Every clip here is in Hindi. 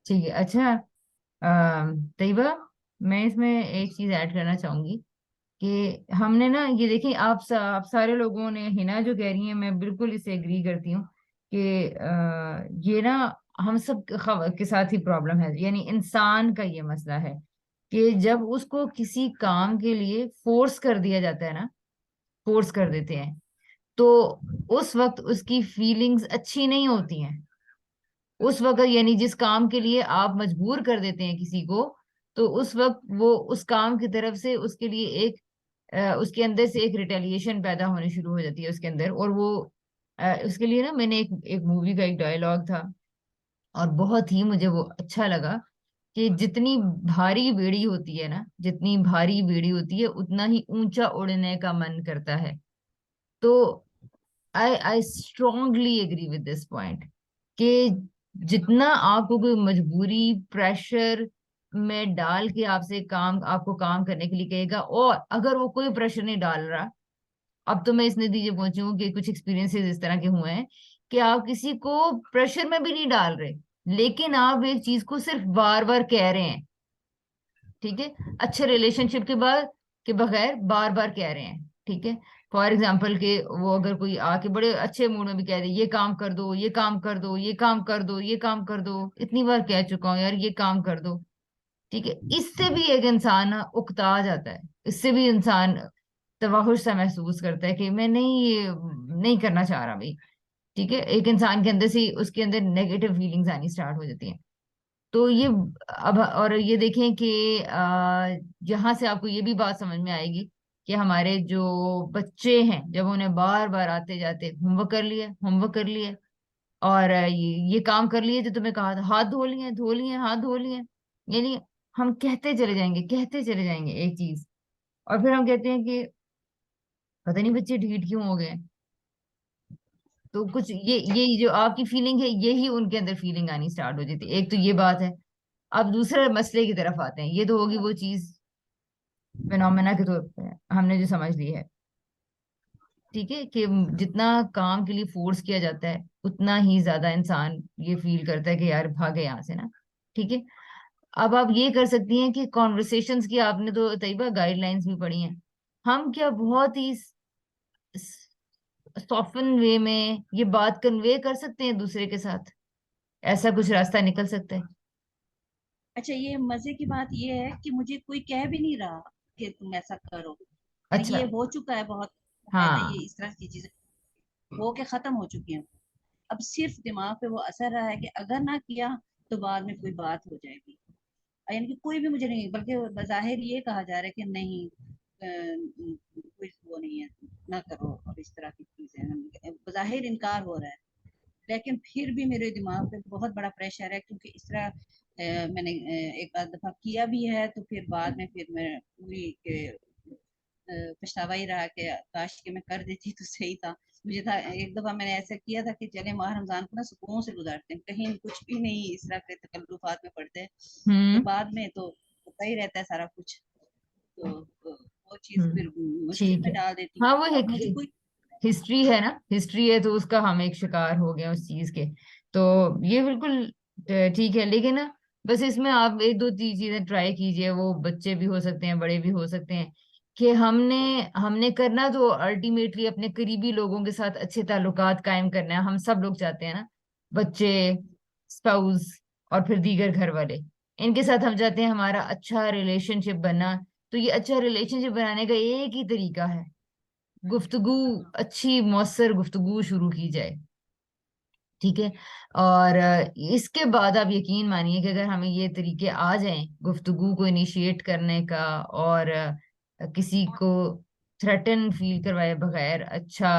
ठीक है। अच्छा, तैयबा, मैं इसमें एक चीज ऐड करना चाहूंगी कि हमने ना ये देखिए, आप सारे लोगों ने, हिना जो कह रही है मैं बिल्कुल इससे एग्री करती हूँ कि ये ना हम सब के साथ ही प्रॉब्लम है, यानी इंसान का ये मसला है कि जब उसको किसी काम के लिए फोर्स कर दिया जाता है ना, फोर्स कर देते हैं, तो उस वक्त उसकी फीलिंग्स अच्छी नहीं होती हैं। उस वक्त यानी जिस काम के लिए आप मजबूर कर देते हैं किसी को, तो उस वक्त वो उस काम की तरफ से उसके लिए एक उसके अंदर से एक रिटेलिएशन पैदा होनी शुरू हो जाती है उसके अंदर। और वो उसके लिए ना, मैंने एक मूवी का एक डायलॉग था और बहुत ही मुझे वो अच्छा लगा कि जितनी भारी बेड़ी होती है ना, जितनी भारी बेड़ी होती है उतना ही ऊंचा उड़ने का मन करता है। तो I strongly agree with this point कि जितना आपको कोई मजबूरी, प्रेशर में डाल के आपसे काम, आपको काम करने के लिए कहेगा, और अगर वो कोई प्रेशर नहीं डाल रहा, अब तो मैं इस नतीजे पहुंची हूँ कि कुछ एक्सपीरियंसेस इस तरह के हुए हैं कि आप किसी को प्रेशर में भी नहीं डाल रहे, लेकिन आप एक चीज को सिर्फ बार बार कह रहे हैं, ठीक है, अच्छे रिलेशनशिप के बाद के बगैर बार बार कह रहे हैं, ठीक है। फॉर एग्जाम्पल के वो अगर कोई आके बड़े अच्छे मूड में भी कह दे, ये काम कर दो, ये काम कर दो, ये काम कर दो, ये काम कर दो, इतनी बार कह चुका हूँ यार ये काम कर दो, ठीक है, इससे भी एक इंसान उकता जाता है, इससे भी इंसान तवाहुश सा महसूस करता है कि मैं नहीं, ये नहीं करना चाह रहा भाई, ठीक है। एक इंसान के अंदर से उसके अंदर नेगेटिव फीलिंग्स आनी स्टार्ट हो जाती हैं। तो ये, अब और ये देखें कि यहाँ से आपको ये भी बात समझ में आएगी कि हमारे जो बच्चे हैं, जब उन्हें बार बार आते जाते होमवर्क कर लिया, होमवर्क कर लिया, और ये काम कर लिए जो तुम्हें कहा था, हाथ धो लिए, धो लिए, हाथ धो लिए, यानी हम कहते चले जाएंगे, कहते चले जाएंगे एक चीज, और फिर हम कहते हैं कि पता नहीं बच्चे ढीठ क्यों हो गए। तो कुछ ये जो आपकी फीलिंग है, यही उनके अंदर फीलिंग आनी स्टार्ट हो जाती है। एक तो ये बात है। अब दूसरे मसले की तरफ आते हैं, ये तो होगी वो चीज फिनोमेना के तौर पे हमने जो समझ ली है, ठीक है, कि जितना काम के लिए फोर्स किया जाता है उतना ही ज्यादा इंसान ये फील करता है कि यार भागे यहाँ से ना, ठीक है। अब आप ये कर सकती हैं कि कॉन्वर्सेशंस की, आपने तो तयबा गाइडलाइंस भी पढ़ी हैं, हम क्या बहुत ही सॉफ्टन वे में ये बात कन्वे कर सकते हैं दूसरे के साथ, ऐसा कुछ रास्ता निकल सकता है। अच्छा, ये मजे की बात ये है कि मुझे कोई कह भी नहीं रहा कि तुम ऐसा करो। और अच्छा। ये हो चुका है बहुत पहले, ये हाँ। इस तरह की चीजें हो के खत्म हो चुकी हैं। अब सिर्फ दिमाग पे वो असर रहा है कि अगर ना किया तो बाद में कोई बात हो जाएगी। यानी कि कोई भी मुझे नहीं, बल्कि बज़ाहिर ये कहा जा रहा है कि नहीं, कोई वो नहीं है, ना करो, और इस तरह की चीजें बज़ाहिर इनकार हो रहा है। लेकिन फिर भी मेरे दिमाग पे बहुत बड़ा प्रेशर है, क्योंकि इस तरह मैंने एक आध दफा किया भी है, तो फिर बाद में फिर मैं पूरी पछतावा ही रहा कि काश कि मैं कर देती तो सही था। मुझे था, एक दफा मैंने ऐसा किया था कि चले माह रमजान को ना सुकून से गुजारते हैं, कहीं कुछ भी नहीं इस तरह के तकल्लुफात में पड़ते हैं। तो हम्म। बाद में तो होता ही रहता है सारा कुछ। तो वो चीज हम्म। फिर मुश्किल ठीक में है। डाल देती हाँ, है। वो अब एक मुझे कोई हिस्ट्री है ना, हिस्ट्री है तो उसका हम एक शिकार हो गए उस चीज के। तो ये बिल्कुल ठीक है, लेकिन ना बस इसमें आप एक दो चीजें ट्राई कीजिए, वो बच्चे भी हो सकते हैं, बड़े भी हो सकते हैं, कि हमने हमने करना तो अल्टीमेटली अपने करीबी लोगों के साथ अच्छे ताल्लुकात कायम करना है, हम सब लोग चाहते हैं ना, बच्चे, स्पाउस, और फिर दीगर घर वाले, इनके साथ हम चाहते हैं हमारा अच्छा रिलेशनशिप बनना। तो ये अच्छा रिलेशनशिप बनाने का एक ही तरीका है, गुफ्तगू, अच्छी मौसर गुफ्तगू शुरू की जाए, ठीक है। और इसके बाद आप यकीन मानिए कि अगर हमें ये तरीके आ जाएं गुफ्तगू को इनिशिएट करने का, और किसी को थ्रेटन फील करवाए बगैर अच्छा,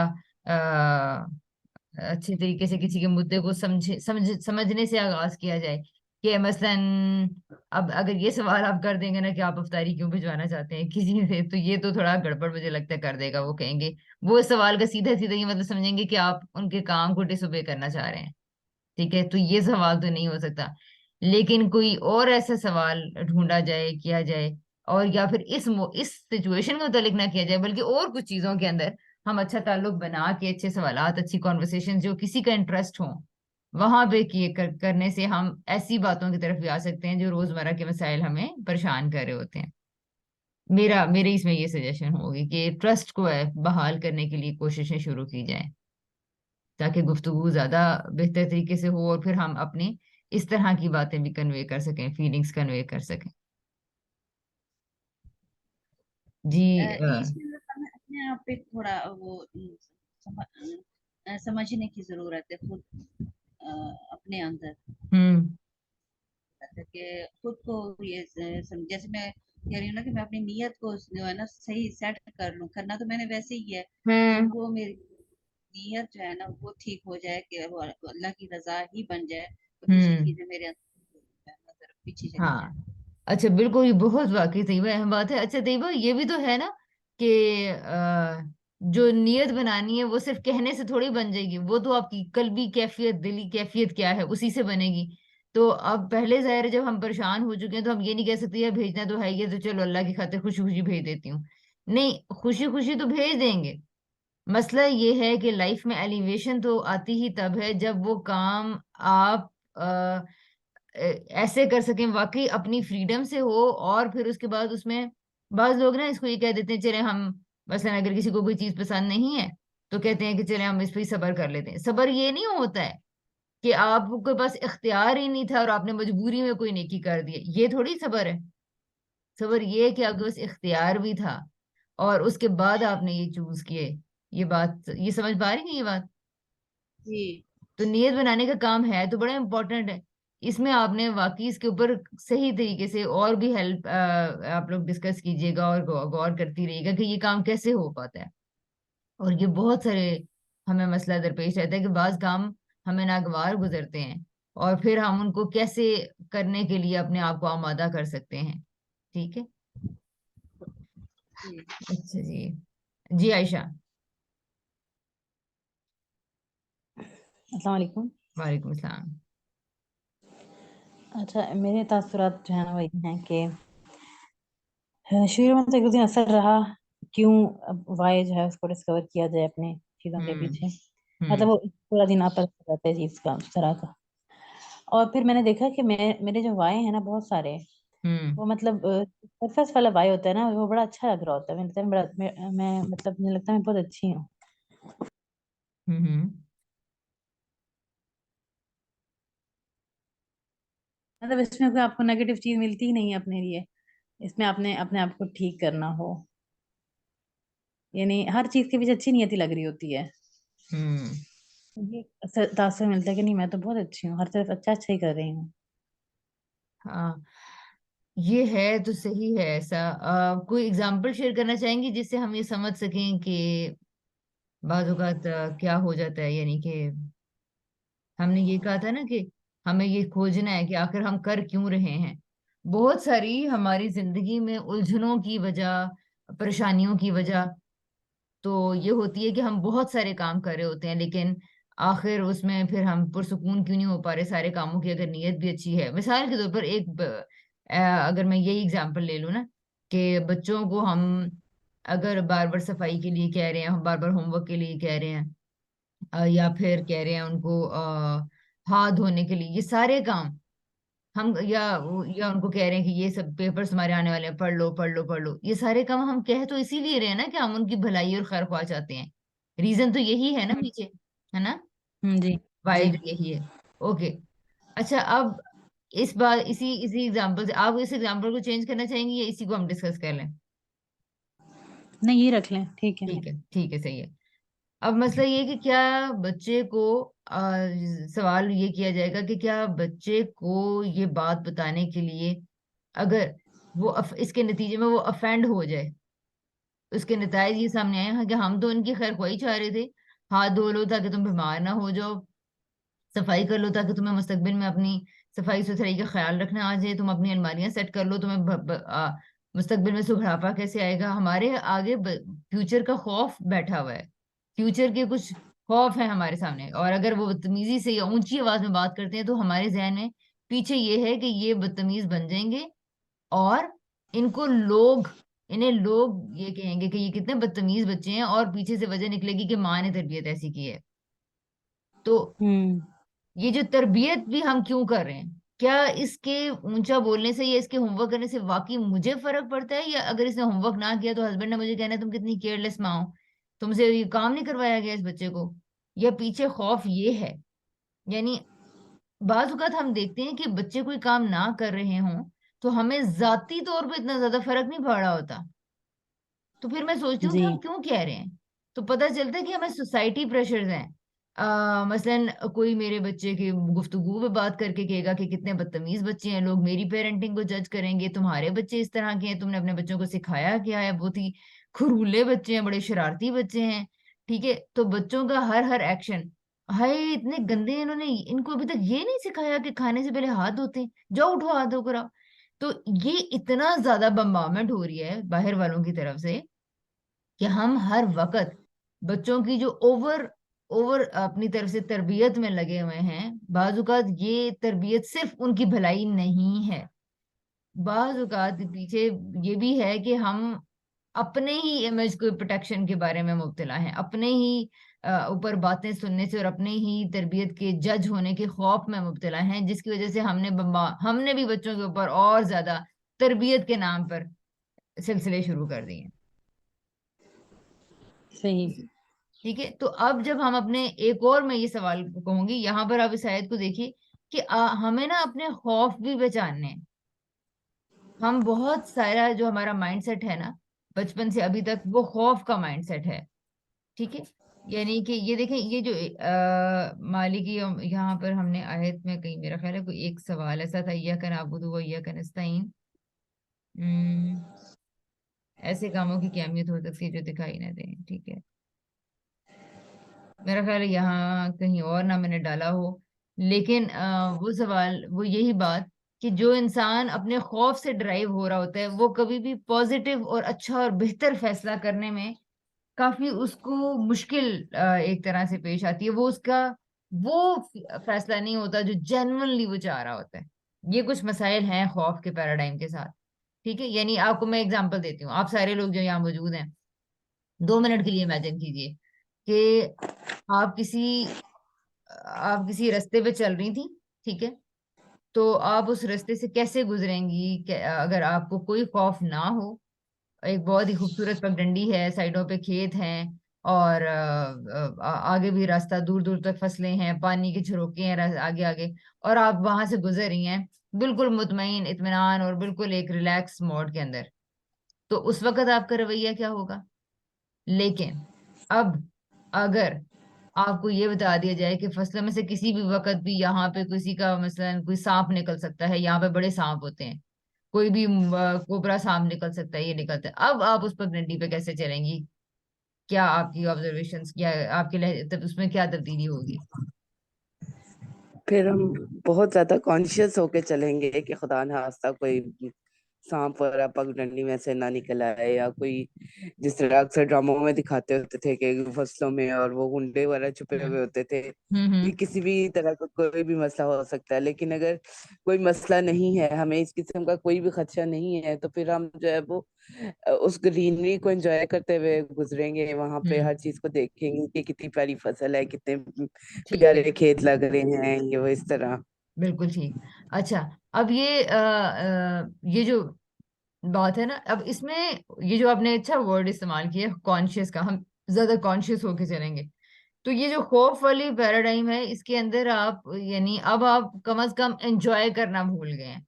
अच्छे तरीके से किसी के मुद्दे को समझने से आगाज किया जाए, कि मसलन अब अगर ये सवाल आप कर देंगे ना कि आप अफ्तारी क्यों भिजवाना चाहते हैं किसी से, तो ये तो थोड़ा गड़बड़ मुझे लगता है कर देगा। वो कहेंगे, वो इस सवाल का सीधा सीधा ये मतलब समझेंगे कि आप उनके काम को डिसोबे करना चाह रहे हैं, ठीक है, तो ये सवाल तो नहीं हो सकता। लेकिन कोई और ऐसा सवाल ढूंढा जाए, किया जाए, और या फिर इस सिचुएशन के मुतालिक ना किया जाए, बल्कि और कुछ चीजों के अंदर हम अच्छा ताल्लुक बना के, अच्छे सवालात, अच्छी कॉन्वर्सेशन जो किसी का इंटरेस्ट हो, वहां पे करने से हम ऐसी बातों की तरफ भी आ सकते हैं जो रोजमर्रा के मसाइल हमें परेशान कर रहे होते हैं। मेरे इसमें ये सजेशन होगी कि ट्रस्ट को है बहाल करने के लिए कोशिशें शुरू की जाए, ताकि गुफ्तगू ज्यादा बेहतर तरीके से हो और फिर हम अपनी इस तरह की बातें भी कन्वे कर सकें, फीलिंग्स कन्वे कर सकें। जी। इसमें मतलब हमें अपने आप पे थोड़ा वो समझने की जरूरत है खुद, अपने अंदर हम्म। कि खुद को ये जैसे मैं कह रही हूँ ना कि मैं अपनी नीयत को जो है ना सही सेट कर लूं, करना तो मैंने वैसे ही है, कि हम्म। वो मेरी नीयत जो है ना वो ठीक हो जाए, कि वो अल्लाह की रजा ही बन जाए, तो दूसरी हम्म। चीजें मेरे अंदर पीछे चली जाए। हाँ। अच्छा, बिल्कुल, ये बहुत वाकई तय्यबा अहम बात है। अच्छा तय्यबा, ये भी तो है ना कि जो नियत बनानी है वो सिर्फ कहने से थोड़ी बन जाएगी, वो तो आपकी कल्बी कैफियत, दिली कैफियत क्या है उसी से बनेगी। तो अब पहले ज़ाहिर है जब हम परेशान हो चुके हैं तो हम ये नहीं कह सकते यार भेजना तो है ही है, तो चलो अल्लाह की खातिर खुशी खुशी भेज देती हूँ। नहीं, खुशी खुशी तो भेज देंगे। मसला ये है कि लाइफ में एलिवेशन तो आती ही तब है जब वो काम आप ऐसे कर सकें वाकई अपनी फ्रीडम से हो, और फिर उसके बाद उसमें बाज लोग ना इसको ये कह देते हैं, चले हम मसलन अगर किसी को कोई चीज पसंद नहीं है तो कहते हैं कि चले हम इस पे ही सब्र कर लेते हैं। सब्र ये नहीं होता है कि आपके पास इख्तियार ही नहीं था और आपने मजबूरी में कोई नेकी कर दी, ये थोड़ी सब्र है। सब्र ये है कि आपके पास इख्तियार भी था और उसके बाद आपने ये चूज किए। ये बात, ये समझ पा रही है ये बात? जी। तो नियत बनाने का काम है तो बड़ा इम्पोर्टेंट है। इसमें आपने वाकई इसके ऊपर सही तरीके से और भी हेल्प आप लोग डिस्कस कीजिएगा और गौर करती रहिएगा कि ये काम कैसे हो पाता है। और ये बहुत सारे हमें मसला दरपेश रहता है कि बाज काम हमें नागवार गुजरते हैं और फिर हम उनको कैसे करने के लिए अपने आप को आमादा कर सकते हैं। ठीक है। जी। अच्छा जी। जी आयशा। अस्सलाम वालेकुम। वालेकुम सलाम। अच्छा, मेरे तासुरात जो है ना वही हैं कि शुरू में तो एक दो दिन असर रहा, क्यों अब वाई जो है उसको डिस्कवर किया जाए अपने चीज़ों के हम्म। पीछे। मतलब हम्म। वो पूरा दिन आप रहता है चीज़ का उस तरह का। और फिर मैंने देखा कि मेरे जो वाई हैं ना बहुत सारे, हम्म। वो मतलब सरफेस वाला वाई होता है ना, वो बड़ा अच्छा लग रहा होता है। मुझे लगता है मैं मतलब मुझे लगता है मैं बहुत अच्छी हूँ। हम्म। मतलब इसमें कोई आपको नेगेटिव चीज़ मिलती ही नहीं है अपने लिए। इसमें आपने अपने आप को ठीक करना हो, यानी हर चीज़ के पीछे अच्छी नियति लग रही होती है। हम्म। ये तासुर मिलता है कि नहीं मैं तो बहुत अच्छी हूँ, हर तरफ अच्छा अच्छा ही कर रही हूँ। हाँ, ये है तो सही है ऐसा। कोई एग्जांपल शेयर करना चाहेंगी जिससे हम ये समझ सकें कि बाज़ औक़ात क्या हो जाता है, यानी कि हमने ये कहा था ना कि हमें ये खोजना है कि आखिर हम कर क्यों रहे हैं। बहुत सारी हमारी जिंदगी में उलझनों की वजह, परेशानियों की वजह तो ये होती है कि हम बहुत सारे काम कर रहे होते हैं, लेकिन आखिर उसमें फिर हम पुरसुकून क्यों नहीं हो पा रहे सारे कामों की, अगर नीयत भी अच्छी है। मिसाल के तौर पर अगर मैं यही एग्जांपल ले लूँ ना, कि बच्चों को हम अगर बार बार सफाई के लिए कह रहे हैं, हम बार बार होमवर्क के लिए कह रहे हैं, या फिर कह रहे हैं उनको हाथ धोने के लिए, ये सारे काम हम, या उनको कह रहे हैं कि ये सब पेपर्स हमारे आने वाले हैं, पढ़ लो पढ़ लो पढ़ लो, ये सारे काम हम कह तो इसीलिए रहे हैं ना कि हम उनकी भलाई और खैर ख्वाह चाहते हैं। रीजन तो यही है ना पीछे, है ना? जी। वाई जी। तो यही है। ओके। अच्छा, अब इस बार इसी इसी एग्जांपल से आप इस एग्जांपल को चेंज करना चाहेंगे या इसी को हम डिस्कस कर लें? नहीं, ये रख लें, ठीक है। ठीक है, ठीक है, सही है। अब मसला ये है कि क्या बच्चे को सवाल ये किया जाएगा कि क्या बच्चे को ये बात बताने के लिए, अगर वो इसके नतीजे में वो अफेंड हो जाए, उसके नतायज ये सामने आए हैं कि हम तो उनकी खैर ख्वाही चाह रहे थे, हाथ धो लो ताकि तुम बीमार ना हो जाओ, सफाई कर लो ताकि तुम्हें मुस्तकबिल में अपनी सफाई सुथराई का ख्याल रखना आ जाए, तुम अपनी अलमारियां सेट कर लो, तुम्हें मुस्तकबिल में सुघड़ापा कैसे आएगा, हमारे आगे फ्यूचर का खौफ बैठा हुआ है। फ्यूचर के कुछ खौफ है हमारे सामने, और अगर वो बदतमीजी से या ऊंची आवाज में बात करते हैं तो हमारे जहन में पीछे ये है कि ये बदतमीज बन जाएंगे, और इनको लोग इन्हें लोग ये कहेंगे कि ये कितने बदतमीज बच्चे हैं, और पीछे से वजह निकलेगी कि माँ ने तरबियत ऐसी की है। तो हम्म। ये जो तरबियत भी हम क्यों कर रहे हैं, क्या इसके ऊंचा बोलने से या इसके होमवर्क करने से वाकई मुझे फर्क पड़ता है, या अगर इसने होमवर्क ना किया तो हस्बैंड ने मुझे कहना है तुम कितनी केयरलेस माँ हो, तुमसे ये काम नहीं करवाया गया इस बच्चे को, या पीछे खौफ ये है। यानी बाज औक़ात हम देखते हैं कि बच्चे कोई काम ना कर रहे हों तो हमें जाती तौर पे इतना ज्यादा फर्क नहीं पड़ रहा होता, तो फिर मैं सोचती हूँ कि जी। हम क्यों कह रहे हैं। तो पता चलता है कि हमें सोसाइटी प्रेशर्स हैं। मसलन कोई मेरे बच्चे की गुफ्तगू पे बात करके कहेगा कि कितने बदतमीज बच्चे हैं, लोग मेरी पेरेंटिंग को जज करेंगे, तुम्हारे बच्चे इस तरह के हैं, तुमने अपने बच्चों को सिखाया क्या है, बहुत ही खुरहुले बच्चे हैं, बड़े शरारती बच्चे हैं। ठीक है, तो बच्चों का हर हर एक्शन, हाय इतने गंदे हैं, इन्होंने इनको अभी तक ये नहीं सिखाया कि खाने से पहले हाथ धोते हैं, जाओ उठो हाथ धोकर आओ। तो ये इतना ज्यादा बम्बार्मेंट हो रही है बाहर वालों की तरफ से कि हम हर वक्त बच्चों की जो ओवर ओवर अपनी तरफ से तरबियत में लगे हुए हैं। बाजुकात ये तरबियत सिर्फ उनकी भलाई नहीं है, बाजुकात पीछे ये भी है कि हम अपने ही इमेज को प्रोटेक्शन के बारे में मुब्तला हैं, अपने ही ऊपर बातें सुनने से और अपने ही तरबियत के जज होने के खौफ में मुब्तला हैं, जिसकी वजह से हमने भी बच्चों के ऊपर और ज्यादा तरबियत के नाम पर सिलसिले शुरू कर दिए हैं। सही। ठीक है, तो अब जब हम अपने एक और मैं ये सवाल कहूंगी यहाँ पर, आप इस आयत को देखिए कि हमें ना अपने खौफ भी पहचानने हैं। हम बहुत सारा जो हमारा माइंडसेट है ना बचपन से अभी तक, वो खौफ का माइंडसेट है। ठीक है, यानी कि ये देखें, ये जो मालिकी यहाँ पर हमने आयत में कहीं, मेरा ख्याल है कोई एक सवाल ऐसा था, इय्याका नअबुदु व इय्याका नस्तईन, ऐसे कामों की क्या अहमियत हो सकती है जो दिखाई ना दें। ठीक है, मेरा ख्याल है यहाँ कहीं और ना मैंने डाला हो, लेकिन वो सवाल, वो यही बात कि जो इंसान अपने खौफ से ड्राइव हो रहा होता है वो कभी भी पॉजिटिव और अच्छा और बेहतर फैसला करने में काफी उसको मुश्किल एक तरह से पेश आती है। वो उसका वो फैसला नहीं होता जो जेन्युइनली वो चाह रहा होता है। ये कुछ मसाइल हैं खौफ के पैराडाइम के साथ। ठीक है, यानी आपको मैं एग्जांपल देती हूँ, आप सारे लोग जो यहाँ मौजूद हैं, 2 मिनट के लिए इमेजिन कीजिए कि आप किसी आप किसी रास्ते पे चल रही थी। ठीक है, तो आप उस रास्ते से कैसे गुजरेंगी अगर आपको कोई खौफ ना हो। एक बहुत ही खूबसूरत पगडंडी है, साइडों पे खेत हैं, और आगे भी रास्ता, दूर दूर तक फसलें हैं, पानी के झरोके हैं आगे आगे, और आप वहां से गुजर रही हैं बिल्कुल मुतमईन इत्मीनान और बिल्कुल एक रिलैक्स मोड के अंदर। तो उस वक्त आपका रवैया क्या होगा। लेकिन अब अगर आपको ये बता दिया जाए कि फसलों में से किसी भी वक्त भी यहाँ पे किसी का मसलन कोई सांप निकल सकता है, यहाँ पे बड़े सांप होते हैं, कोई भी कोबरा सांप निकल सकता है, ये निकलता है, अब आप उस पर डंडी पे कैसे चलेंगी। क्या आपकी ऑब्जर्वेशंस, क्या आपके तब उसमें क्या तब्दीली होगी। फिर हम बहुत ज्यादा कॉन्शियस होके चलेंगे कि खुदा ना खास्ता कोई सांप वगैरह पगडंडी में से ना निकल आए, या कोई जिस तरह अक्सर ड्रामों में दिखाते होते थे कि फसलों में और वो गुंडे वगैरह छुपे हम्म हुए होते थे। ये हम्म किसी भी तरह का कोई भी मसला हो सकता है, लेकिन अगर कोई मसला नहीं है, हमें इस किस्म का कोई भी खदशा नहीं है, तो फिर हम जो है वो उस ग्रीनरी को एंजॉय करते हुए गुजरेंगे, वहां पे हम्म। हर चीज को देखेंगे कि कितनी प्यारी फसल है, कितने ठीक है, प्यारे खेत लग रहे हैं, ये वो इस तरह। बिल्कुल ठीक। अच्छा, अब ये जो बात है ना, अब इसमें ये जो आपने अच्छा वर्ड इस्तेमाल किया कॉन्शियस का, हम ज्यादा कॉन्शियस होके चलेंगे। तो ये जो खौफ वाली पैराडाइम है इसके अंदर आप, यानी अब आप कम से कम एंजॉय करना भूल गए हैं।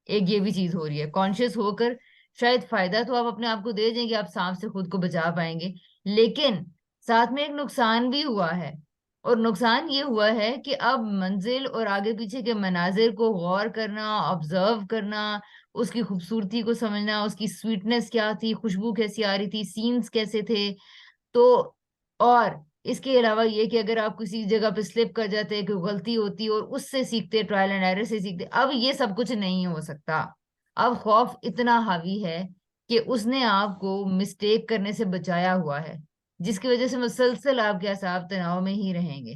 एक ये भी चीज हो रही है, कॉन्शियस होकर शायद फायदा तो आप अपने आप को दे देंगे, आप सांप से खुद को बचा पाएंगे, लेकिन साथ में एक नुकसान भी हुआ है। और नुकसान ये हुआ है कि अब मंजिल और आगे पीछे के मनाजिर को गौर करना, ऑब्जर्व करना, उसकी खूबसूरती को समझना, उसकी स्वीटनेस क्या थी, खुशबू कैसी आ रही थी, सीन्स कैसे थे। तो और इसके अलावा ये कि अगर आप किसी जगह पे स्लिप कर जाते हैं, कोई गलती होती है और उससे सीखते, ट्रायल एंड एरर से सीखते, अब ये सब कुछ नहीं हो सकता। अब खौफ इतना हावी है कि उसने आपको मिस्टेक करने से बचाया हुआ है, जिसकी वजह से मुसलसल आपके असाब तनाव में ही रहेंगे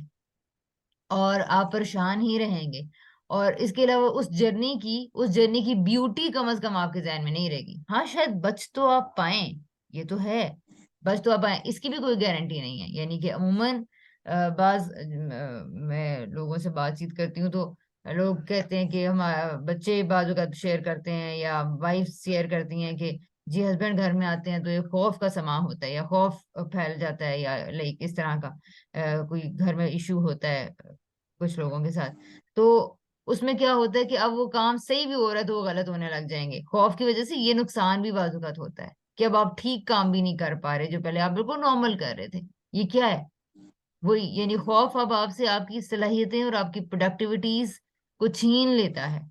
और आप परेशान ही रहेंगे। और इसके अलावा उस जर्नी की ब्यूटी कम से कम आपके जहन में नहीं रहेगी। हाँ, शायद बच तो आप पाएं, ये तो है, बच तो आप पाएं, इसकी भी कोई गारंटी नहीं है। यानी कि अमूमन मैं लोगों से बातचीत करती हूँ तो लोग कहते हैं कि हमारे बच्चे बाजू का शेयर करते हैं या वाइफ शेयर करती हैं कि जी हस्बैंड घर में आते हैं तो ये खौफ का समा होता है या खौफ फैल जाता है या लाइक इस तरह का कोई घर में इशू होता है कुछ लोगों के साथ। तो उसमें क्या होता है कि अब वो काम सही भी हो रहा है तो वो गलत होने लग जाएंगे। खौफ की वजह से ये नुकसान भी बाजुकात होता है कि अब आप ठीक काम भी नहीं कर पा रहे जो पहले आप बिल्कुल नॉर्मल कर रहे थे। ये क्या है? वही यानी खौफ अब आपसे आपकी सलाहियतें और आपकी प्रोडक्टिविटीज को छीन लेता है।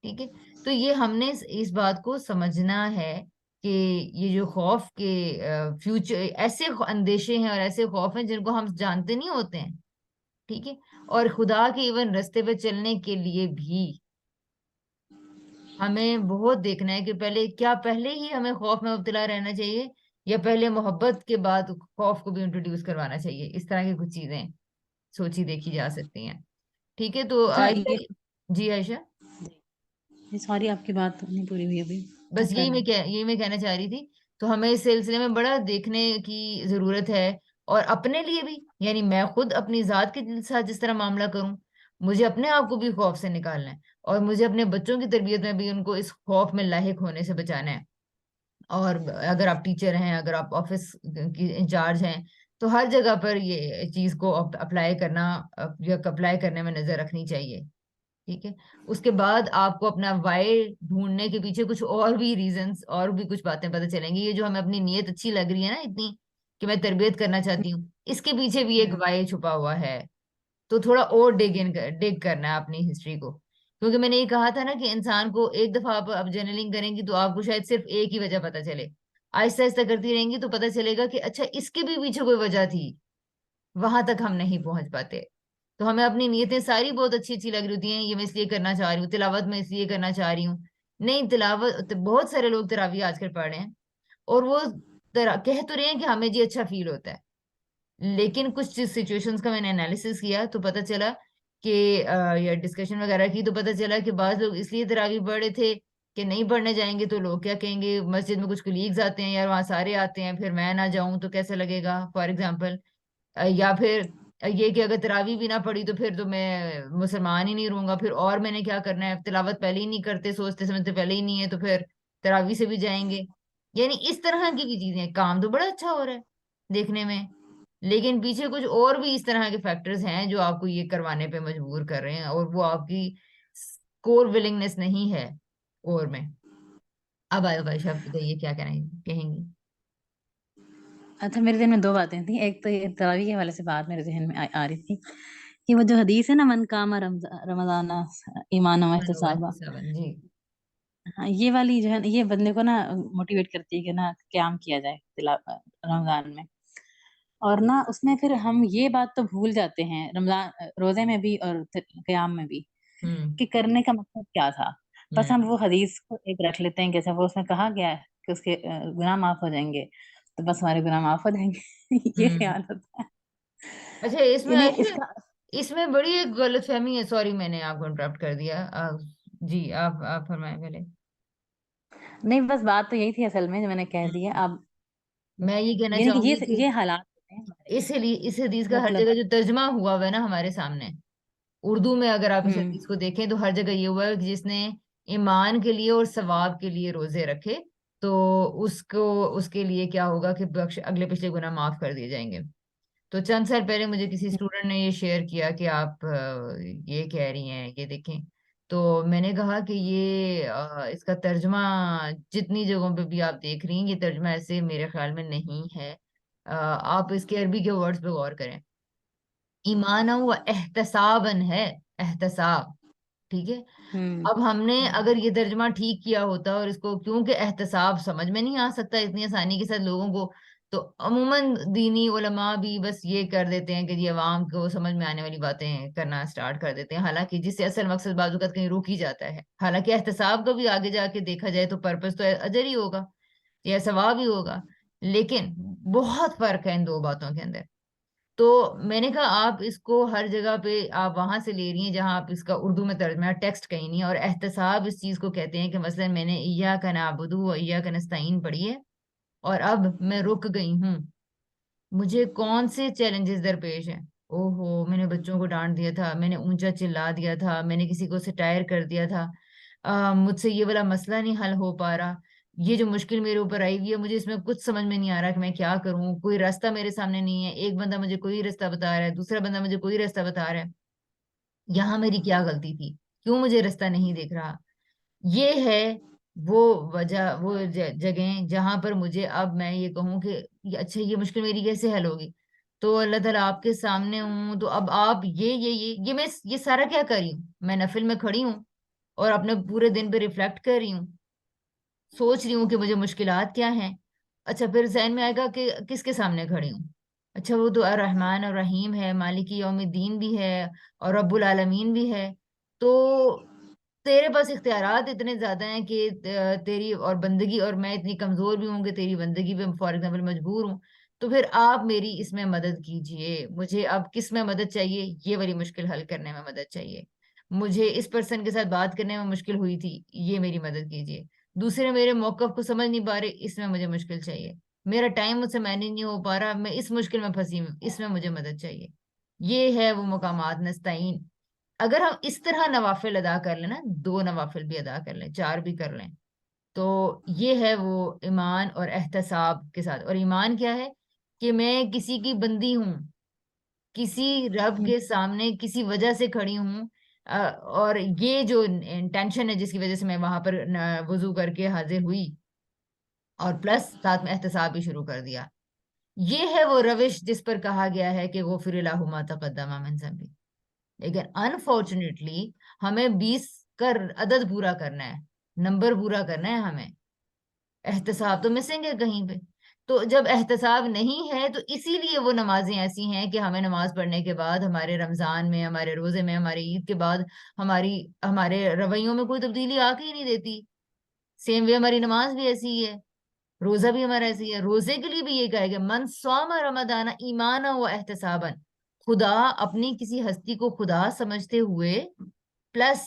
ठीक है। तो ये हमने इस बात को समझना है कि ये जो खौफ के फ्यूचर ऐसे अंदेशे हैं और ऐसे खौफ हैं जिनको हम जानते नहीं होते हैं। ठीक है। और खुदा के इवन रास्ते पे चलने के लिए भी हमें बहुत देखना है कि पहले क्या पहले ही हमें खौफ में मुब्तला रहना चाहिए या पहले मोहब्बत के बाद खौफ को भी इंट्रोड्यूस करवाना चाहिए। इस तरह की कुछ चीजें सोची देखी जा सकती हैं। ठीक है। तो अच्छा आयशा, ये जी आयशा, सॉरी आपकी बात नहीं पूरी हुई अभी। बस आप कर लें। यही मैं कहना चाह रही थी। तो हमें इस सिलसिले में बड़ा देखने की जरूरत है और अपने लिए भी यानी मैं खुद अपनी जात के साथ जिस तरह मामला करूं, मुझे अपने आप को भी खौफ से निकालना है और मुझे अपने बच्चों की तरबियत में भी उनको इस खौफ में लाहिक होने से बचाना है। और अगर आप टीचर हैं, अगर आप ऑफिस की इंचार्ज हैं, तो हर जगह पर ये चीज को अप्लाई करना या अप्लाई करने में नजर रखनी चाहिए। ठीक है। उसके बाद आपको अपना वाई ढूंढने के पीछे कुछ और भी रीजंस और भी कुछ बातें पता चलेंगी। ये जो हमें अपनी नीयत अच्छी लग रही है ना इतनी कि मैं तरबियत करना चाहती हूँ, इसके पीछे भी एक वाई छुपा हुआ है। तो थोड़ा और डिग करना है अपनी हिस्ट्री को। क्योंकि मैंने ये कहा था ना कि इंसान को एक दफा आप अब जर्नलिंग करेंगी तो आपको शायद सिर्फ एक ही वजह पता चले। आहिस्ता आहिस्ता करती रहेंगी तो पता चलेगा कि अच्छा इसके भी पीछे कोई वजह थी। वहां तक हम नहीं पहुंच पाते। तो हमें अपनी नीयतें सारी बहुत अच्छी अच्छी लग रही होती हैं, ये मैं इसलिए करना चाह रही हूँ, तिलावत में इसलिए करना चाह रही हूँ। नहीं, तिलावत बहुत सारे लोग तरावी आजकल पढ़ रहे हैं और वो कह तो रहे हैं कि हमें जी अच्छा फील होता है। लेकिन कुछ सिचुएशंस का मैंने एनालिसिस किया तो पता चला कि या डिस्कशन वगैरह की तो पता चला कि बाज लोग इसलिए तरावी पढ़ रहे थे कि नहीं पढ़ने जाएंगे तो लोग क्या कहेंगे। मस्जिद में कुछ कुलीग्स आते हैं यार, वहां सारे आते हैं, फिर मैं ना जाऊं तो कैसा लगेगा, फॉर एग्जाम्पल। या फिर ये कि अगर तरावी भी ना पढ़ी तो फिर तो मैं मुसलमान ही नहीं रहूंगा, फिर और मैंने क्या करना है, तिलावत पहले ही नहीं करते, सोचते समझते पहले ही नहीं है, तो फिर तरावी से भी जाएंगे। यानी इस तरह की भी चीजें। काम तो बड़ा अच्छा हो रहा है देखने में, लेकिन पीछे कुछ और भी इस तरह के फैक्टर्स हैं जो आपको ये करवाने पे मजबूर कर रहे हैं और वो आपकी कोर विलिंगनेस नहीं है और में। अब आयो भाई साहब, बताइए क्या कहना कहेंगी। अच्छा मेरे ज़हन में 2 बातें थी। एक तो ये तरावी के हवाले से बात मेरे ज़हन में आ रही थी कि वो जो हदीस है ना, मन कामा रमज़ाना ईमाना व एहतिसाबा। जी। हाँ, ये वाली जो है ना, ये बंदे को ना मोटिवेट करती है कि ना क़याम किया जाए रमज़ान में। और ना उसमें फिर हम ये बात तो भूल जाते हैं रमज़ान रोज़े में भी और क़याम में भी हम्म। कि करने का मकसद क्या था। बस हम्म। हम वो हदीस को एक रख लेते हैं कि जैसे वो उसमें कहा गया है कि उसके गुनाह माफ हो जाएंगे, तो बस हमारे गुनाह माफ हो जाएंगे। ये हम्म। ख्याल होता है। अच्छा, इसमें यानी आयशा, इसका इसमें बड़ी एक गलतफहमी है। सॉरी मैंने आपको इंटरप्ट कर दिया। जी आप फरमाएं पहले। नहीं, बस बात तो यही थी असल में जो मैंने कह दी है। हम्म। अब मैं ये कहना यानी कि चाहूंगी कि ये हालात होते हैं हमारे। इस हदीस का हर मतलब जगह जो तर्जमा हुआ हुआ है ना हमारे सामने, उर्दू में अगर आप इस हम्म हदीस को देखें तो हर जगह ये हुआ है कि जिसने ईमान के लिए और सवाब के लिए रोजे रखे तो उसको उसके लिए क्या होगा कि अगले पिछले गुनाह माफ कर दिए जाएंगे। तो चंद साल पहले मुझे किसी स्टूडेंट ने ये शेयर किया कि आप ये कह रही हैं, ये देखें। तो मैंने कहा कि ये इसका तर्जमा जितनी जगहों पे भी आप देख रही हैं, ये तर्जमा ऐसे मेरे ख्याल में नहीं है। आप इसके अरबी के वर्ड्स पे गौर करें। ईमान व एहतसाबन है, एहतसाब। ठीक है। हम्म अब हमने अगर ये तर्जमा ठीक किया होता और इसको, क्योंकि एहतसाब समझ में नहीं आ सकता इतनी आसानी के साथ लोगों को, तो अमूमन दीनी उलमा भी बस ये कर देते हैं कि जी अवाम को समझ में आने वाली बातें करना स्टार्ट कर देते हैं, हालांकि जिससे असल मकसद बाजूकत कहीं रुक ही जाता है। हालांकि एहतसाब का भी आगे जाके देखा जाए तो पर्पस तो अजर ही होगा या सवाब ही होगा। लेकिन बहुत फर्क है इन दो बातों के अंदर। तो मैंने कहा आप इसको हर जगह पे आप वहां से ले रही हैं जहां आप इसका उर्दू में तर्जमा, टेक्स्ट कहीं नहीं है। और एहतसाब इस चीज को कहते हैं कि मसलन मैंने इय्याका नअबुदु व इय्याका नस्तईन पढ़ी है और अब मैं रुक गई हूँ, मुझे कौन से चैलेंजेस दरपेश हैं। ओहो, मैंने बच्चों को डांट दिया था, मैंने ऊंचा चिल्ला दिया था, मैंने किसी को सटायर कर दिया था, मुझसे ये वाला मसला नहीं हल हो पा रहा, ये जो मुश्किल मेरे ऊपर आई हुई है, मुझे इसमें कुछ समझ में नहीं आ रहा कि मैं क्या करूं, कोई रास्ता मेरे सामने नहीं है, एक बंदा मुझे कोई रास्ता बता रहा है, दूसरा बंदा मुझे कोई रास्ता बता रहा है, यहाँ मेरी क्या गलती थी, क्यों मुझे रास्ता नहीं दिख रहा। ये है वो वजह, वो जगह जहां पर मुझे अब मैं ये कहूँ कि अच्छा ये मुश्किल मेरी कैसे हल होगी। तो अल्लाह ताला आपके सामने हूँ, तो अब आप ये मैं ये सारा क्या कर रही हूँ, मैं नफिल में खड़ी हूँ और अपने पूरे दिन पे रिफ्लेक्ट कर रही हूँ, सोच रही हूँ कि मुझे मुश्किलात क्या हैं। अच्छा, फिर जहन में आएगा कि किसके सामने खड़ी हूँ। अच्छा, वो तो अर्रहमान और रहीम है, मालिकी यौमिद्दीन भी है और रब्बुल आलमीन भी है। तो तेरे पास इख्तियारात इतने ज्यादा हैं कि तेरी और बंदगी, और मैं इतनी कमजोर भी हूँ कि तेरी बंदगी पे फॉर एग्जाम्पल मजबूर हूँ। तो फिर आप मेरी इसमें मदद कीजिए, मुझे अब किस में मदद चाहिए, ये वाली मुश्किल हल करने में मदद चाहिए। मुझे इस पर्सन के साथ बात करने में मुश्किल हुई थी, ये मेरी मदद कीजिए। दूसरे मेरे मौकफ को समझ नहीं पा रहे, इसमें मुझे मुश्किल चाहिए। मेरा टाइम मुझसे मैनेज नहीं हो पा रहा, मैं इस मुश्किल में फंसी हूँ, इसमें मुझे मदद चाहिए। ये है वो मकामात नस्ताइन। अगर हम इस तरह नवाफिल अदा कर लें ना, 2 नवाफिल भी अदा कर लें, 4 भी कर लें, तो ये है वो ईमान और एहतसाब के साथ। और ईमान क्या है कि मैं किसी की बंदी हूँ, किसी रब हम्म के सामने किसी वजह से खड़ी हूँ। और ये जो इंटेंशन है जिसकी वजह से मैं वहां पर वुजू करके हाजिर हुई, और प्लस साथ में एहतसाब भी शुरू कर दिया। ये है वो रविश जिस पर कहा गया है कि गुफिर लहु मा तक़द्दम मिन ज़ंबी। लेकिन अनफॉर्चुनेटली हमें 20 का अदद पूरा करना है, नंबर पूरा करना है हमें, एहतसाब तो मिसिंग है कहीं पे। तो जब एहतसाब नहीं है, तो इसीलिए वो नमाजें ऐसी हैं कि हमें नमाज पढ़ने के बाद, हमारे रमजान में, हमारे रोजे में, हमारे ईद के बाद हमारी हमारे रवैयों में कोई तब्दीली आके ही नहीं देती। सेम वे हमारी नमाज भी ऐसी ही है, रोजा भी हमारा ऐसी है। रोजे के लिए भी ये कहेगा, मन सौम रमदाना ईमाना व एहतसाबन, खुदा अपनी किसी हस्ती को खुदा समझते हुए प्लस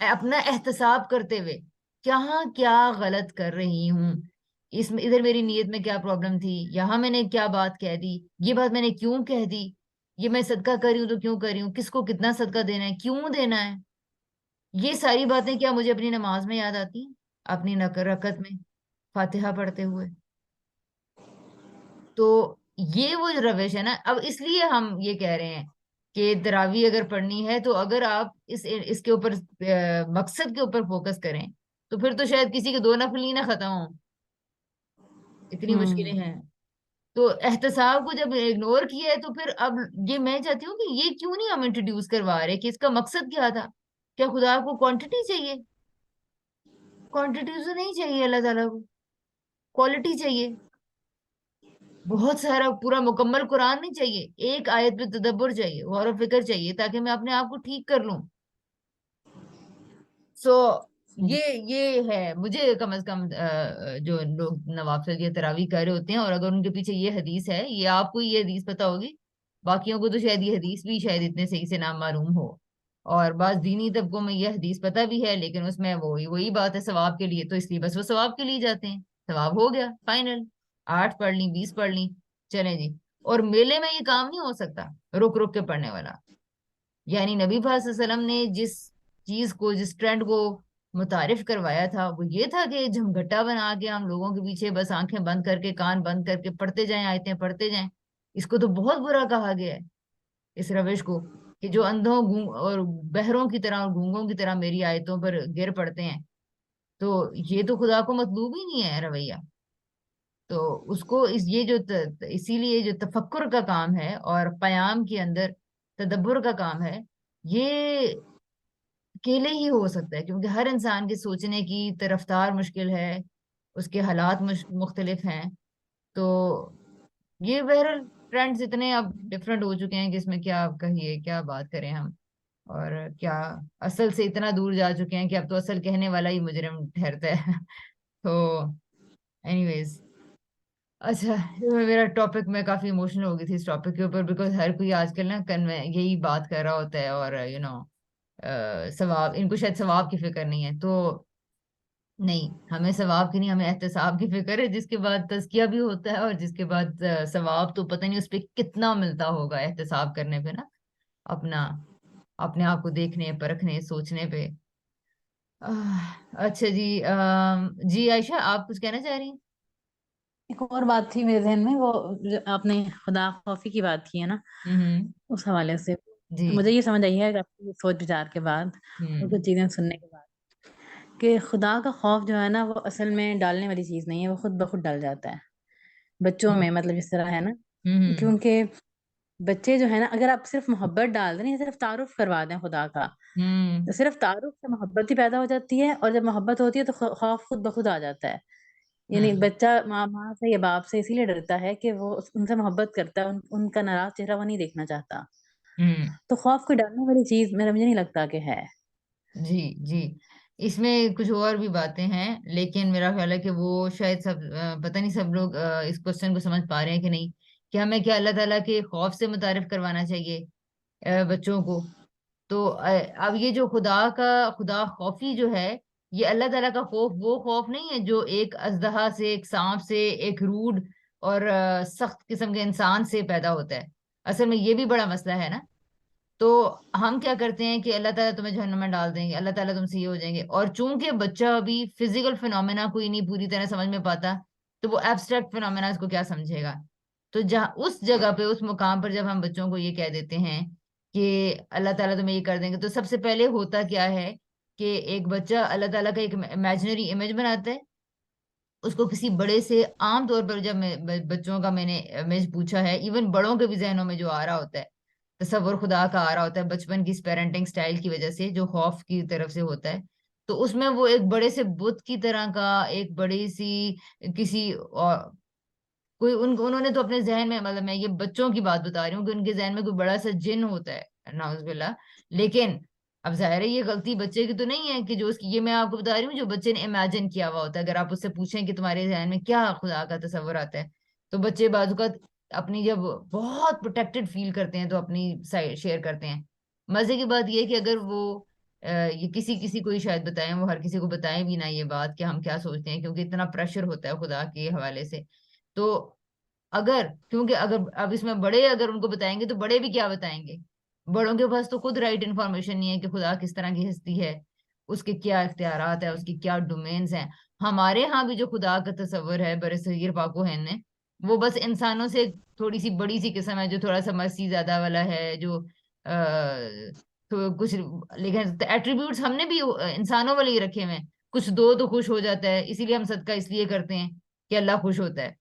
अपना एहतसाब करते हुए, क्या क्या गलत कर रही हूँ, इसमें इधर मेरी नीयत में क्या प्रॉब्लम थी, यहाँ मैंने क्या बात कह दी, ये बात मैंने क्यों कह दी, ये मैं सदका कर रही हूँ तो क्यों कर रही हूँ, किसको कितना सदका देना है, क्यों देना है। ये सारी बातें क्या मुझे अपनी नमाज में याद आती हैं, अपनी रकत में फातिहा पढ़ते हुए। तो ये वो जो रविश है ना, अब इसलिए हम ये कह रहे हैं कि तरावी अगर पढ़नी है, तो अगर आप इसके ऊपर मकसद के ऊपर फोकस करें, तो फिर तो शायद किसी के 2 नफल ही ना खत्म हो, इतनी मुश्किलें हम्म हैं। तो एहतसाब को जब इग्नोर किया है, तो फिर अब ये मैं चाहती हूँ कि ये क्यों नहीं हम इंट्रोड्यूस करवा रहे कि इसका मकसद क्या था। क्या खुदा को क्वांटिटी चाहिए? क्वांटिटी तो नहीं चाहिए अल्लाह ताला को, क्वालिटी चाहिए। बहुत सारा पूरा मुकम्मल कुरान नहीं चाहिए, एक आयत पे तदब्बर चाहिए, गौर व फिक्र चाहिए, ताकि मैं अपने आप को ठीक कर लूं। सो सही। ये है मुझे कम से कम जो लोग नवाफिल या तरावी कर रहे होते हैं, और अगर उनके पीछे ये हदीस है, ये आपको ये हदीस पता होगी, बाकियों को तो शायद ये हदीस भी शायद इतने सही से ना मालूम हो। और बाज दीनी तबकों में ये हदीस पता भी है, लेकिन उसमें वही वही बात है सवाब के लिए, तो इसलिए बस वो सवाब के लिए जाते हैं। सवाब हो गया फाइनल, 8 पढ़ ली, 20 पढ़ ली, चले जी। और मेले में ये काम नहीं हो सकता रुक रुक के पढ़ने वाला। यानी नबी पाक सल्लल्लाहु अलैहि वसल्लम ने जिस चीज को, जिस ट्रेंड को मुतारिफ करवाया था, वो ये था कि झमघट्टा बना के हम लोगों के पीछे बस आंखें बंद करके, कान बंद करके पढ़ते जाएं, आयतें पढ़ते जाएं। इसको तो बहुत बुरा कहा गया है, इस रविश को, कि जो अंधों गूंग और बहरों की तरह और गूंगों की तरह मेरी आयतों पर गिर पड़ते हैं। तो ये तो खुदा को मतलूब ही नहीं है रवैया। तो उसको ये जो इसीलिए जो तफक्कुर का काम है और पयाम के अंदर तदब्बर का काम है, ये अकेले ही हो सकता है, क्योंकि हर इंसान के सोचने की रफ्तार मुश्किल है, उसके हालात मुख्तलिफ हैं। तो ये बहरहाल ट्रेंड्स इतने अब डिफरेंट हो चुके हैं कि इसमें क्या कहिए, क्या बात करें हम, और क्या असल से इतना दूर जा चुके हैं कि अब तो असल कहने वाला ही मुजरिम ठहरता है। तो एनीवेज, अच्छा, ये मेरा टॉपिक, मैं काफी इमोशनल हो गई थी इस टॉपिक के ऊपर, बिकॉज हर कोई आजकल ना कन्वे यही बात कर रहा होता है, और सवाब, इनको शायद सवाब की फिक्र नहीं है। तो नहीं, हमें सवाब की नहीं, हमें एहतसाब की फिक्र है, जिसके बाद तज़किया भी होता है और जिसके बाद सवाब तो पता नहीं उस पे कितना मिलता होगा एहतसाब करने पे ना, अपना अपने आप को देखने, परखने, सोचने पे। अच्छा जी, जी आयशा, आप कुछ कहना चाह रही हैं? एक और बात थी मेरे ध्यान में, वो जो आपने खुदा खौफी की बात की है ना, हम्म। उस हवाले से जी। मुझे ये समझ आई है कि आपकी सोच विचार के बाद और कुछ हम्म। चीजें सुनने के बाद, कि खुदा का खौफ जो है ना, वो असल में डालने वाली चीज नहीं है, वो खुद ब खुद डल जाता है बच्चों में, मतलब इस तरह है ना। हम्म। क्योंकि बच्चे जो है ना, अगर आप सिर्फ मोहब्बत डाल दें, या सिर्फ तारुफ करवा दें खुदा का, हम्म। तो सिर्फ तारुफ से मोहब्बत ही पैदा हो जाती है, और जब मोहब्बत होती है तो खौफ खुद ब खुद आ जाता है। यानी हम्म। बच्चा माँ से या बाप से इसीलिए डरता है कि वो उनसे मोहब्बत करता है, उनका नाराज चेहरा वो नहीं देखना चाहता। हम्म। तो खौफ कोई डरने वाली चीज मेरा मुझे नहीं लगता कि है। जी। जी। इसमें कुछ और भी बातें हैं, लेकिन मेरा ख्याल है कि वो शायद सब पता नहीं सब लोग इस क्वेश्चन को समझ पा रहे हैं कि नहीं, कि हमें क्या अल्लाह ताला के खौफ से मुतारिफ करवाना चाहिए बच्चों को। तो अब ये जो खुदा खौफी जो है, ये अल्लाह ताला का खौफ वो खौफ नहीं है जो एक अजदहा से, एक सांप से, एक रूड और सख्त किस्म के इंसान से पैदा होता है। असल में ये भी बड़ा मसला है ना। तो हम क्या करते हैं कि अल्लाह ताला तुम्हें जहन्नम में डाल देंगे, अल्लाह ताला तुमसे ये हो जाएंगे, और चूंकि बच्चा अभी फिजिकल फिनोमेना कोई नहीं पूरी तरह समझ में पाता, तो वो एब्स्ट्रैक्ट फिनोमेना को क्या समझेगा। तो जहाँ उस जगह पे, उस मुकाम पर जब हम बच्चों को ये कह देते हैं कि अल्लाह ताला तुम्हें ये कर देंगे, तो सबसे पहले होता क्या है कि एक बच्चा अल्लाह ताला का एक इमेजिनरी इमेज बनाता है। उसको किसी बड़े से, आम तौर पर जब बच्चों का मैंने इमेज पूछा है, इवन बड़ों के भी जहनों में जो आ रहा होता है, तसव्वुर खुदा का आ रहा होता है बचपन की इस पेरेंटिंग स्टाइल की वजह से, जो खौफ की तरफ से होता है। तो उसमें वो एक बड़े से बुत की तरह का, एक बड़ी सी किसी और कोई उन्होंने तो अपने जहन में, मतलब मैं ये बच्चों की बात बता रही हूँ कि उनके जहन में कोई बड़ा सा जिन होता है, नाउजुबिल्ला। लेकिन अब जाहिर है ये गलती बच्चे की तो नहीं है कि जो उसकी, ये मैं आपको बता रही हूँ जो बच्चे ने इमेजिन किया हुआ होता है। अगर आप उससे पूछें कि तुम्हारे जहन में क्या खुदा का तस्वर आता है, तो बच्चे बाजू का अपनी, जब बहुत प्रोटेक्टेड फील करते हैं तो अपनी साइड शेयर करते हैं। मजे की बात ये है कि अगर वो ये किसी किसी को ही शायद बताएं, वो हर किसी को बताएं भी ना ये बात कि हम क्या सोचते हैं, क्योंकि इतना प्रेशर होता है खुदा के हवाले से। तो अगर, क्योंकि अगर अब इसमें बड़े अगर उनको बताएंगे तो बड़े भी क्या बताएंगे। बड़ों के पास तो खुद राइट इन्फॉर्मेशन नहीं है कि खुदा किस तरह की हस्ती है, उसके क्या इख्तियारात है, उसकी क्या डोमेन्स हैं। हमारे यहाँ भी जो खुदा का तस्वर है बरसगीर पाको है ने, वो बस इंसानों से थोड़ी सी बड़ी सी किस्म है, जो थोड़ा सा मस्ती ज्यादा वाला है, जो तो कुछ, लेकिन एट्रीब्यूट्स हमने भी इंसानों वाले ही रखे हुए हैं। कुछ दो तो खुश हो जाता है, इसीलिए हम सदका इसलिए करते हैं कि अल्लाह खुश होता है,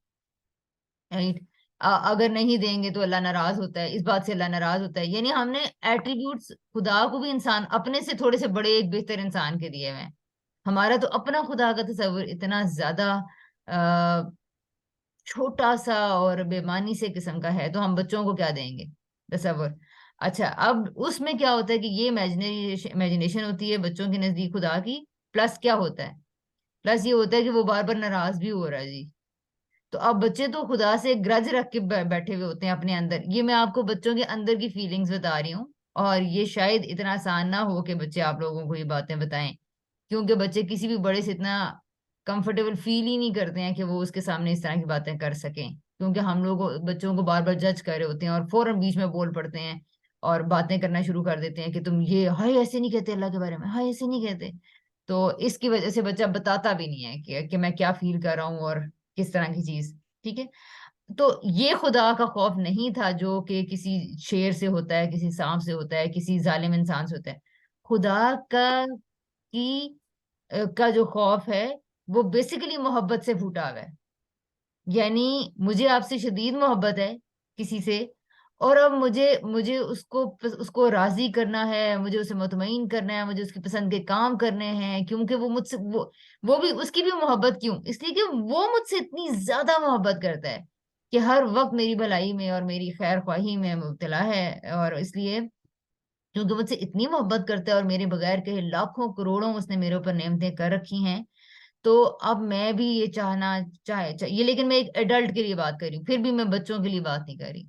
राइट। अगर नहीं देंगे तो अल्लाह नाराज होता है, इस बात से अल्लाह नाराज होता है। यानी हमने एट्रीब्यूट्स खुदा को भी इंसान अपने से थोड़े से बड़े एक बेहतर इंसान के दिए हुए हैं। हमारा तो अपना खुदा का तस्वर इतना ज्यादा अ, छोटा सा और बेमानी से किस्म का है, तो हम बच्चों को क्या देंगे तस्वर। अच्छा, अब उसमें क्या होता है कि ये इमेजिनेशन होती है बच्चों के नजदीक खुदा की। प्लस क्या होता है, प्लस ये होता है कि वो बार बार नाराज भी हो रहा है जी। तो अब बच्चे तो खुदा से ग्रज रख के बैठे हुए होते हैं अपने अंदर। ये मैं आपको बच्चों के अंदर की फीलिंग्स बता रही हूँ, और ये शायद इतना आसान ना हो कि बच्चे आप लोगों को ये बातें बताएं, क्योंकि बच्चे किसी भी बड़े से इतना कंफर्टेबल फील ही नहीं करते हैं कि वो उसके सामने इस तरह की बातें कर सकें, क्योंकि हम लोग बच्चों को बार बार जज कर रहे होते हैं और फौरन बीच में बोल पड़ते हैं और बातें करना शुरू कर देते हैं कि तुम ये, हाय ऐसे नहीं कहते अल्लाह के बारे में, हाय ऐसे नहीं कहते। तो इसकी वजह से बच्चा बताता भी नहीं है कि मैं क्या फील कर रहा हूँ और किस तरह की चीज। ठीक है। तो ये खुदा का खौफ नहीं था जो कि किसी शेर से होता है, किसी सांप से होता है, किसी जालिम इंसान से होता है। खुदा का जो खौफ है, वो बेसिकली मोहब्बत से फूटा हुआ है। यानी मुझे आपसे शदीद मोहब्बत है किसी से, और अब मुझे मुझे उसको राजी करना है, मुझे उसे मुतमईन करना है, मुझे उसकी पसंद के काम करने हैं, क्योंकि वो मुझसे वो भी, उसकी भी मोहब्बत क्यों, इसलिए कि वो मुझसे इतनी ज्यादा मोहब्बत करता है कि हर वक्त मेरी भलाई में और मेरी खैर ख्वाही में मुब्तला है। और इसलिए क्योंकि मुझसे इतनी मोहब्बत करता है और मेरे बगैर कहे लाखों करोड़ों उसने मेरे ऊपर नेमतें कर रखी हैं, तो अब मैं भी ये चाहना ये, लेकिन मैं एक एडल्ट के लिए बात कर रही हूँ, फिर भी मैं बच्चों के लिए बात नहीं कर रही।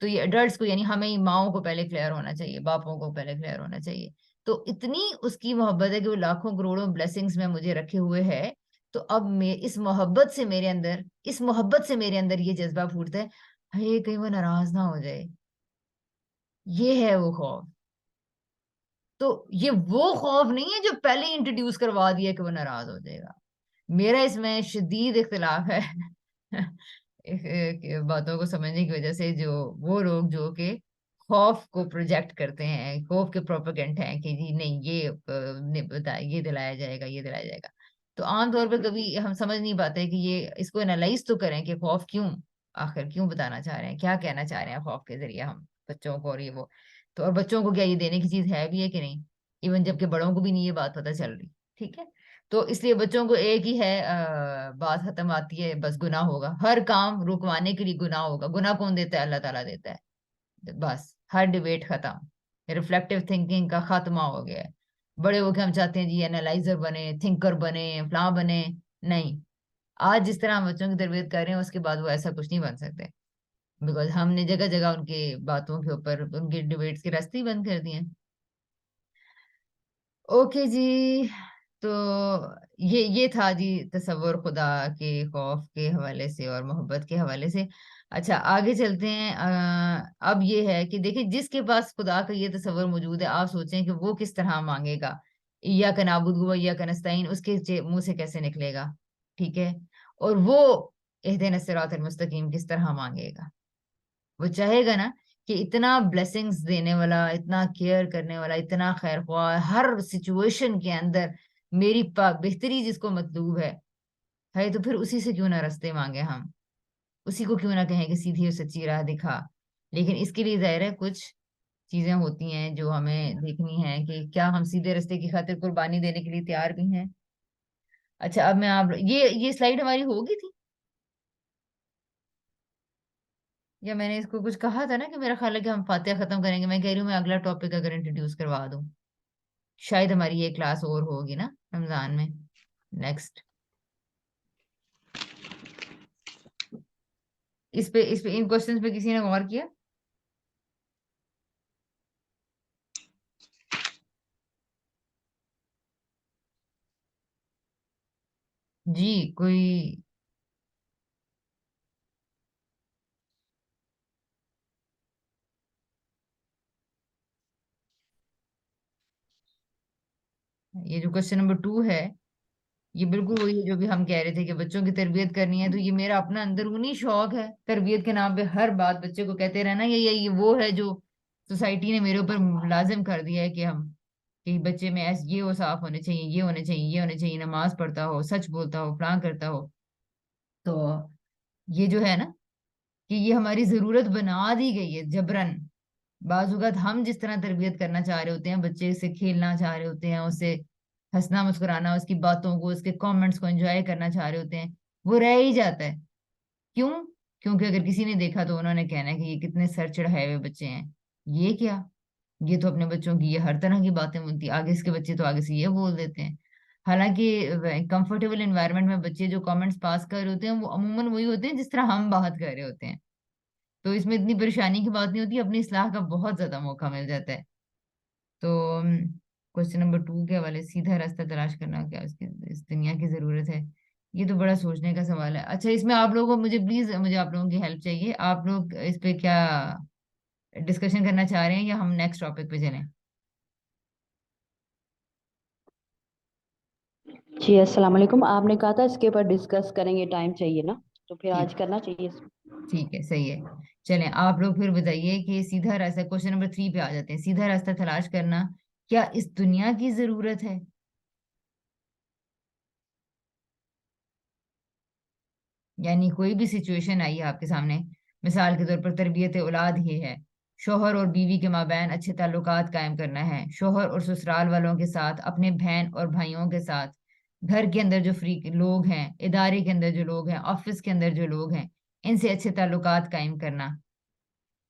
तो ये अडल्ट्स को यानी हमें ही माओ को पहले क्लियर होना चाहिए, बापों को पहले क्लियर होना चाहिए। तो इतनी उसकी मोहब्बत है कि वो लाखों करोड़ों ब्लेसिंग्स में मुझे रखे हुए है। तो अब मैं इस मोहब्बत से मेरे अंदर ये जज्बा फूटता है, हे कहीं वो नाराज ना हो जाए। ये है वो खौफ। तो ये वो खौफ नहीं है जो पहले इंट्रोड्यूस करवा दिया कि वो नाराज हो जाएगा। मेरा इसमें शदीद इख्तिलाफ है बातों को समझने की वजह से, जो वो लोग जो कि खौफ को प्रोजेक्ट करते हैं, खौफ के प्रोपेगेंट हैं कि जी नहीं ये ये दिलाया जाएगा, ये दिलाया जाएगा। तो आमतौर पर कभी हम समझ नहीं पाते कि ये इसको एनालाइज तो करें कि खौफ क्यों, आखिर क्यों बताना चाह रहे हैं, क्या कहना चाह रहे हैं खौफ के जरिए हम बच्चों को, और ये वो। तो और बच्चों को क्या ये देने की चीज है भी है कि नहीं, इवन जबकि बड़ों को भी नहीं ये बात पता चल रही। ठीक है। तो इसलिए बच्चों को एक ही है बात खत्म आती है, बस गुनाह होगा, हर काम रुकवाने के लिए गुनाह होगा। गुनाह कौन देता है? अल्लाह ताला देता है। बस हर डिबेट खत्म, रिफ्लेक्टिव थिंकिंग का खात्मा हो गया है। बड़े होके हम चाहते हैं जी एनालाइजर बने, थिंकर बने, फलां बने। नहीं, आज जिस तरह हम बच्चों की तरबियत कर रहे हैं उसके बाद वो ऐसा कुछ नहीं बन सकते, बिकॉज हमने जगह जगह उनके बातों के ऊपर उनके डिबेट्स के रास्ते ही बंद कर दिए हैं। ओके जी। तो ये था जी तसव्वुर खुदा के खौफ के हवाले से और मोहब्बत के हवाले से। अच्छा आगे चलते हैं। अब ये है कि देखिए जिसके पास खुदा का ये तसव्वुर मौजूद है, आप सोचें कि वो किस तरह मांगेगा। इय्याक नअबुदु व इय्याक नस्तईन उसके मुंह से कैसे निकलेगा? ठीक है। और वो इहदिना सिरातल मुस्तकीम किस तरह मांगेगा? वो चाहेगा ना कि इतना ब्लेसिंग्स देने वाला, इतना केयर करने वाला, इतना खैर ख्वाह, हर सिचुएशन के अंदर मेरी पाक बेहतरी जिसको मतलूब है तो फिर उसी से क्यों ना रास्ते मांगे हम, उसी को क्यों ना कहें कि सीधी और सच्ची राह दिखा। लेकिन इसके लिए जाहिर है कुछ चीजें होती हैं जो हमें देखनी है कि क्या हम सीधे रास्ते की खातिर कुर्बानी देने के लिए तैयार भी हैं। अच्छा अब मैं आप ये स्लाइड हमारी होगी थी, या मैंने इसको कुछ कहा था ना कि मेरा ख्याल है कि हम फातिहा खत्म करेंगे। मैं कह रही हूँ मैं अगला टॉपिक अगर इंट्रोड्यूस करवा दूं, शायद हमारी ये क्लास और होगी ना रमजान में नेक्स्ट। इस पे इन क्वेश्चंस पे किसी ने गौर किया? जी कोई? ये जो क्वेश्चन नंबर 2 है, ये बिल्कुल वही है जो भी हम कह रहे थे कि बच्चों की तरबियत करनी है। तो ये मेरा अपना अंदरूनी शौक है, तरबियत के नाम पे हर बात बच्चे को कहते रहना। ये वो है जो सोसाइटी ने मेरे ऊपर लाजिम कर दिया है कि हम कि बच्चे में ऐसे ये वो साफ होने चाहिए, ये होने चाहिए, ये होने चाहिए, नमाज पढ़ता हो, सच बोलता हो, फलां करता हो। तो ये जो है ना कि ये हमारी जरूरत बना दी गई है जबरन। बाजुकात हम जिस तरह तरबियत करना चाह रहे होते हैं, बच्चे से खेलना चाह रहे होते हैं, उससे हंसना मुस्कुराना, उसकी बातों को, उसके कमेंट्स को एंजॉय करना चाह रहे होते हैं, वो रह ही जाता है। क्यों? क्योंकि अगर किसी ने देखा तो उन्होंने कहना है कि ये कितने सर चढ़ाए हुए बच्चे हैं, ये क्या, ये तो अपने बच्चों की ये हर तरह की बातें बोलती है। आगे इसके बच्चे तो आगे से ये बोल देते हैं। हालांकि कंफर्टेबल एनवायरनमेंट में बच्चे जो कमेंट्स पास कर रहे होते हैं वो अमूमन वही होते हैं जिस तरह हम बात कर रहे होते हैं। तो इसमें इतनी परेशानी की बात नहीं होती, अपनी इस्लाह का बहुत ज्यादा मौका मिल जाता है। तो क्वेश्चन नंबर 2 के हवाले, सीधा रास्ता तलाश करना क्या उसकी इस दुनिया की जरूरत है, ये तो बड़ा सोचने का सवाल है। अच्छा इसमें आप लोगों को मुझे आप लोगों की हेल्प चाहिए। आप लोग इस पे क्या डिस्कशन करना चाह रहे हैं या हम नेक्स्ट टॉपिक पे चलें? जी अस्सलाम वालेकुम। आपने कहा था इसके ऊपर डिस्कस करेंगे, टाइम चाहिए ना, तो फिर ठीक आज करना चाहिए। ठीक है, सही है। चलें आप लोग फिर बताइए कि सीधा रास्ता, क्वेश्चन नंबर 3 पे आ जाते हैं। सीधा रास्ता तलाश करना क्या इस दुनिया की जरूरत है? यानी कोई भी सिचुएशन आई है आपके सामने, मिसाल के तौर पर तरबियत औलाद ही है, शोहर और बीवी के माबैन अच्छे ताल्लुकात कायम करना है, शोहर और ससुराल वालों के साथ, अपने बहन और भाइयों के साथ, घर के अंदर जो फ्री लोग हैं, इदारे के अंदर जो लोग हैं, ऑफिस के अंदर जो लोग हैं, इनसे अच्छे ताल्लुकात कायम करना।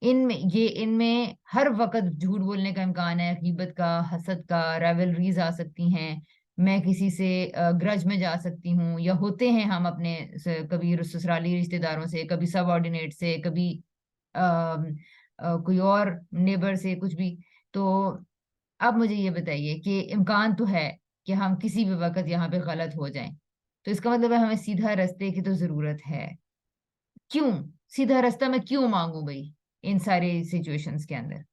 इनमें हर वक्त झूठ बोलने का इम्कान है, गीबत का, हसद का, राइवलरीज आ सकती हैं। मैं किसी से ग्रज में जा सकती हूँ, या होते हैं हम कभी ससुराली रिश्तेदारों से, कभी सबऑर्डिनेट से, कभी कोई और नेबर से कुछ भी। तो अब मुझे ये बताइए कि इम्कान तो है कि हम किसी भी वक्त यहाँ पे गलत हो जाएं, तो इसका मतलब है हमें सीधा रास्ते की तो जरूरत है। क्यों सीधा रास्ता मैं क्यों मांगू भाई इन सारे सिचुएशंस के अंदर?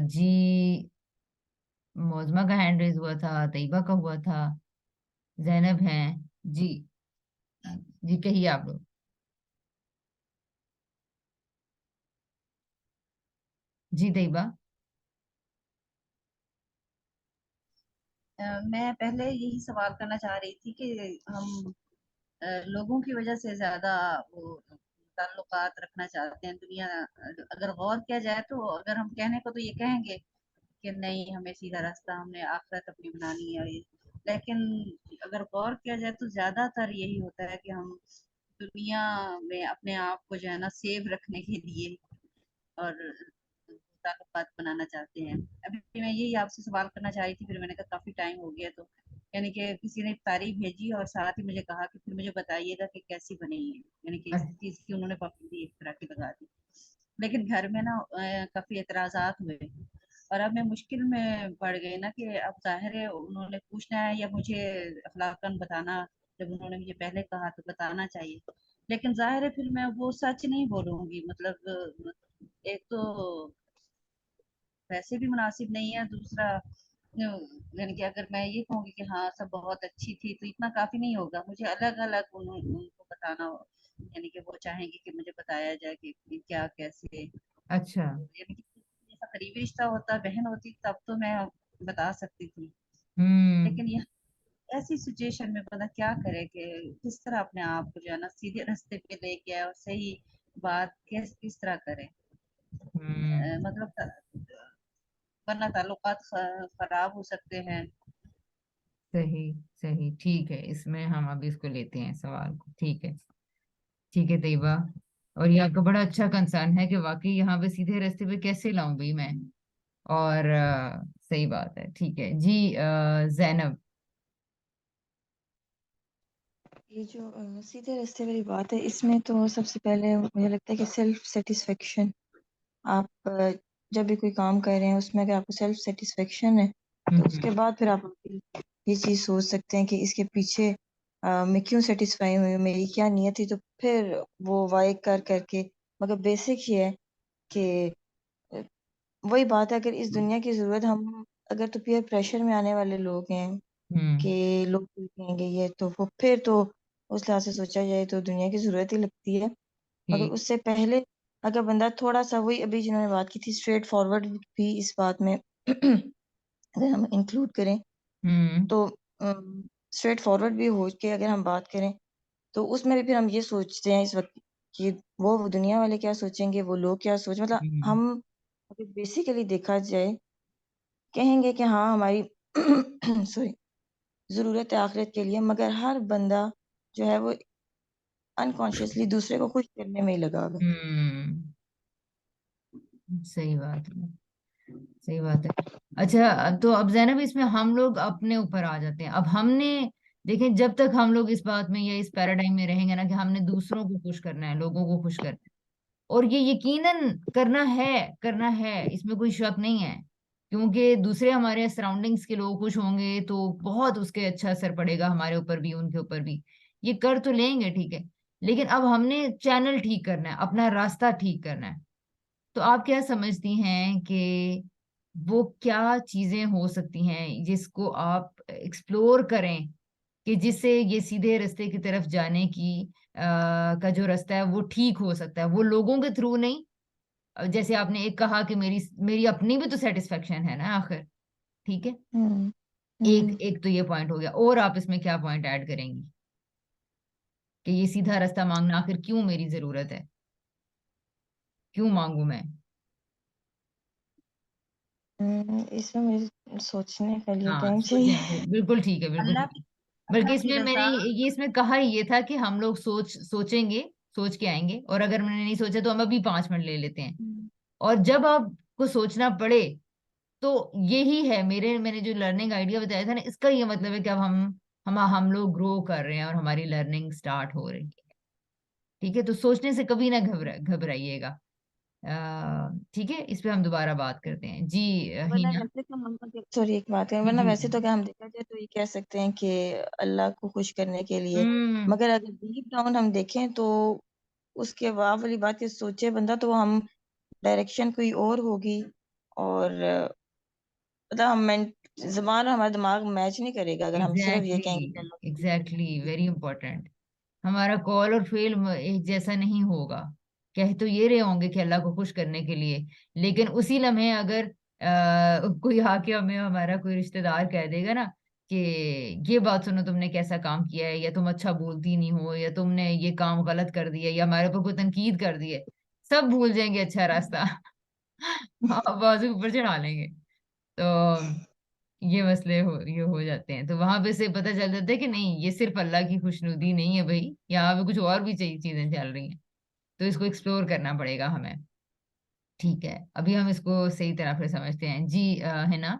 जी, मोज़मा का हैंड रेज हुआ था, तैयबा का हुआ था, जैनब हैं। जी, जी कहिए आप लोग। जी तैयबा। मैं पहले यही सवाल करना चाह रही थी कि हम लोगों की वजह से ज्यादा वो ताल्लुकात रखना चाहते हैं दुनिया। अगर गौर किया जाए तो अगर हम कहने को तो ये कहेंगे कि नहीं, हमें सीधा रास्ता, हमने आखिरत अपनी बनानी है, लेकिन अगर गौर किया जाए तो ज्यादातर यही होता है कि हम दुनिया में अपने आप को जो है ना सेव रखने के लिए और ताल्लुकात बनाना चाहते हैं। अभी मैं यही आपसे सवाल करना चाह रही थी, फिर मैंने कहा काफी टाइम हो गया, तो यानी कि किसी ने तारीफ भेजी और साथ ही मुझे कहा कि फिर मुझे बताइएगा कि कैसी बनी है, यानी कि इस अच्छा। चीज की उन्होंने पाबंदी एक तरह की लगा दी। लेकिन घर में ना काफी एतराजात हुए और अब मैं मुश्किल में पड़ गई ना कि अब जाहिर है उन्होंने पूछना है या मुझे अखलाकन बताना, जब उन्होंने मुझे पहले कहा तो बताना चाहिए। लेकिन जाहिर है फिर मैं वो सच नहीं बोलूंगी, मतलब एक तो वैसे भी मुनासिब नहीं है, दूसरा यानी कि अगर मैं ये कहूँगी कि हाँ सब बहुत अच्छी थी तो इतना काफी नहीं होगा, मुझे अलग अलग उनको बताना यानी कि वो चाहेंगे कि मुझे बताया जाए कि क्या कैसे। अच्छा। यानी कि जैसा करीबी रिश्ता होता, बहन होती, तब तो मैं बता सकती थी, हम्म। लेकिन यह ऐसी सिचुएशन में बंदा क्या करे कि किस तरह अपने आप को जो है ना सीधे रास्ते पे लेके आए और सही बात किस तरह करे। हम्म। मतलब वरना ताल्लुकात खराब हो सकते हैं। सही, सही, ठीक है, इसमें हम अभी इसको लेते हैं सवाल को। ठीक है, ठीक है तैयबा। और ये आपका बड़ा अच्छा कंसर्न है कि वाकई यहाँ पे सीधे रास्ते पे कैसे लाऊं भाई मैं। और सही बात है, ठीक है जी। जैनब। ये जो सीधे रास्ते वाली बात है, इसमें तो सबसे पहले मुझे लगता है कि सेल्फ सेटिस्फेक्शन। आप जब भी कोई काम कर रहे हैं उसमें अगर आपको सेल्फ सेटिस्फेक्शन है तो उसके हम्म। बाद फिर आप ये चीज़ सोच सकते हैं कि इसके पीछे मैं क्यों सेटिस्फाई हुई हूँ, मेरी क्या नीयत थी, तो फिर वो वाई कर करके। मगर बेसिक ये है कि अ, वही बात है, अगर इस दुनिया की ज़रूरत हम अगर तो पीयर प्रेशर में आने वाले लोग हैं हम्म। कि लोग कहेंगे ये, तो वो फिर तो उस लिहाज से सोचा जाए तो दुनिया की ज़रूरत ही लगती है। मगर ठीक। उससे पहले अगर बंदा थोड़ा सा, वही अभी जिन्होंने बात की थी, स्ट्रेट फॉरवर्ड भी इस बात में अगर हम इंक्लूड करें हम्म। तो स्ट्रेट फॉरवर्ड भी हो के अगर हम बात करें तो उसमें भी फिर हम ये सोचते हैं इस वक्त कि वो दुनिया वाले क्या सोचेंगे, वो लोग क्या सोच, मतलब हम्म। हम अगर बेसिकली देखा जाए कहेंगे कि हाँ हमारी सॉरी ज़रूरत है आखिरत के लिए, मगर हर बंदा जो है वो अनकॉन्शियसली दूसरे को खुश करने में ही लगा हुआ है। हम्म। सही बात है, सही बात है। अच्छा, तो अब जैनब इसमें हम लोग अपने ऊपर आ जाते हैं। अब हमने देखें, जब तक हम लोग इस बात में या इस पैराडाइम में रहेंगे ना कि हमने दूसरों को खुश करना है, लोगों को खुश करना है, और ये यकीनन करना है, करना है, इसमें कोई शक नहीं है, क्योंकि दूसरे हमारे सराउंडिंग्स के लोग खुश होंगे तो बहुत उसके अच्छा असर पड़ेगा हमारे ऊपर भी, उनके ऊपर भी। ये कर तो लेंगे, ठीक है, लेकिन अब हमने चैनल ठीक करना है, अपना रास्ता ठीक करना है। तो आप क्या समझती हैं कि वो क्या चीजें हो सकती हैं जिसको आप एक्सप्लोर करें कि जिससे ये सीधे रास्ते की तरफ जाने की का जो रास्ता है वो ठीक हो सकता है, वो लोगों के थ्रू नहीं। जैसे आपने एक कहा कि मेरी मेरी अपनी भी तो सेटिस्फेक्शन है ना आखिर। ठीक है, हम्म एक हम्म एक तो ये पॉइंट हो गया, और आप इसमें क्या पॉइंट ऐड करेंगी कि ये सीधा रास्ता मांगना आखिर क्यों मेरी जरूरत है, क्यों मांगू मैं? इसमें मुझे सोचने के लिए हाँ टाइम सोचें, चाहिए। बिल्कुल ठीक है, बिल्कुल अल्लाह ठीक है। की बल्कि अल्लाह की इसमें मैंने रजा। ये इसमें कहा ही ये था कि हम लोग सोचेंगे, सोच के आएंगे, और अगर मैंने नहीं सोचा तो हम अभी 5 मिनट ले लेते हैं। हम्म और जब आपको सोचना पड़े तो यही है मैंने जो लर्निंग आइडिया बताया था ना, इसका ये मतलब है कि अब हम लोग ग्रो कर रहे हैं और हमारी लर्निंग स्टार्ट हो रही है। ठीक है, तो सोचने से कभी ना घबराइएगा। ठीक है, इस पे हम दोबारा बात करते हैं जी। वरना हिना। वैसे तो हम सॉरी एक बात है, जी वरना जी वैसे जी। तो क्या हम देखा जाए तो ये कह सकते हैं कि अल्लाह को खुश करने के लिए, हम्म। मगर अगर डीप डाउन हम देखें तो उसके वाह वाली बात ये सोचे बंदा तो हम डायरेक्शन कोई और होगी। और मतलब जबान और हमारा दिमाग मैच नहीं करेगा अगर हम सिर्फ ये कहेंगे कि एग्जैक्टली अल्लाह को खुश एग्जैक्टली, करने के वेरी लिए। इंपॉर्टेंट। हमारा कॉल और फेल एक जैसा नहीं होगा। कह तो ये रहे होंगे कि अल्लाह को खुश करने के लिए, लेकिन उसी लम्हे अगर कोई आके हमें, हमारा कोई रिश्तेदार कह देगा ना कि ये बात सुनो, तुमने कैसा काम किया है, या तुम अच्छा बोलती नहीं हो, या तुमने ये काम गलत कर दिया, या हमारे ऊपर कोई तनकीद कर दी है, सब भूल जाएंगे अच्छा रास्ता। हाँ, बाजू ऊपर चढ़ा लेंगे। तो ये मसले ये हो जाते हैं, तो वहां पे से पता चल जाता है कि नहीं, ये सिर्फ अल्लाह की खुशनुदी नहीं है भाई, यहाँ पे कुछ और भी चाहिए चीजें चल रही हैं। तो इसको एक्सप्लोर करना पड़ेगा हमें। ठीक है, अभी हम इसको सही तरह से समझते हैं जी। है ना।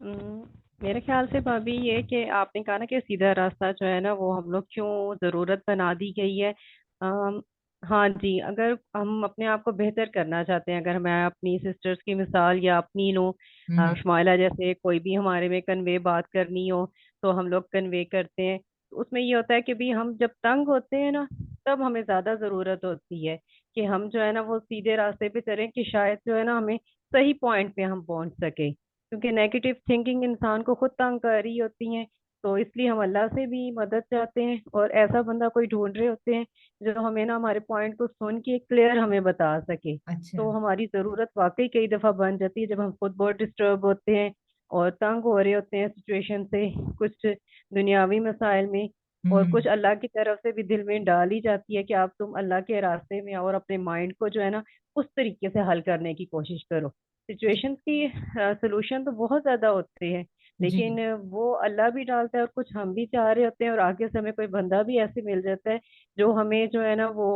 हम्म, मेरे ख्याल से भाभी ये कि आपने कहा ना कि सीधा रास्ता जो है ना वो हम लोग क्यों जरूरत बना दी गई है। अम, हाँ जी, अगर हम अपने आप को बेहतर करना चाहते हैं, अगर मैं अपनी सिस्टर्स की मिसाल या अपनी लूँ, हम्म शुमाइला जैसे कोई भी हमारे में कन्वे बात करनी हो तो हम लोग कन्वे करते हैं। तो उसमें ये होता है कि भी हम जब तंग होते हैं ना तब हमें ज्यादा जरूरत होती है कि हम जो है ना वो सीधे रास्ते पे चलें कि शायद जो है ना हमें सही पॉइंट पे हम पहुंच सके, क्योंकि नेगेटिव थिंकिंग इंसान को खुद तंग कर रही होती है। तो इसलिए हम अल्लाह से भी मदद चाहते हैं और ऐसा बंदा कोई ढूंढ रहे होते हैं जो हमें ना हमारे पॉइंट को सुन के क्लियर हमें बता सके। अच्छा। तो हमारी ज़रूरत वाकई कई दफ़ा बन जाती है जब हम खुद बहुत डिस्टर्ब होते हैं और तंग हो रहे होते हैं सिचुएशन से, कुछ दुनियावी मसाइल में, और कुछ हम्म अल्लाह की तरफ से भी दिल में डाल ही जाती है कि आप तुम अल्लाह के रास्ते में आओ और अपने माइंड को जो है ना उस तरीके से हल करने की कोशिश करो। सिचुएशंस की सोल्यूशन तो बहुत ज्यादा होते हैं, जी। लेकिन वो अल्लाह भी डालता है और कुछ हम भी चाह रहे होते हैं, और आगे से हमें कोई बंदा भी ऐसे मिल जाता है जो हमें जो है ना वो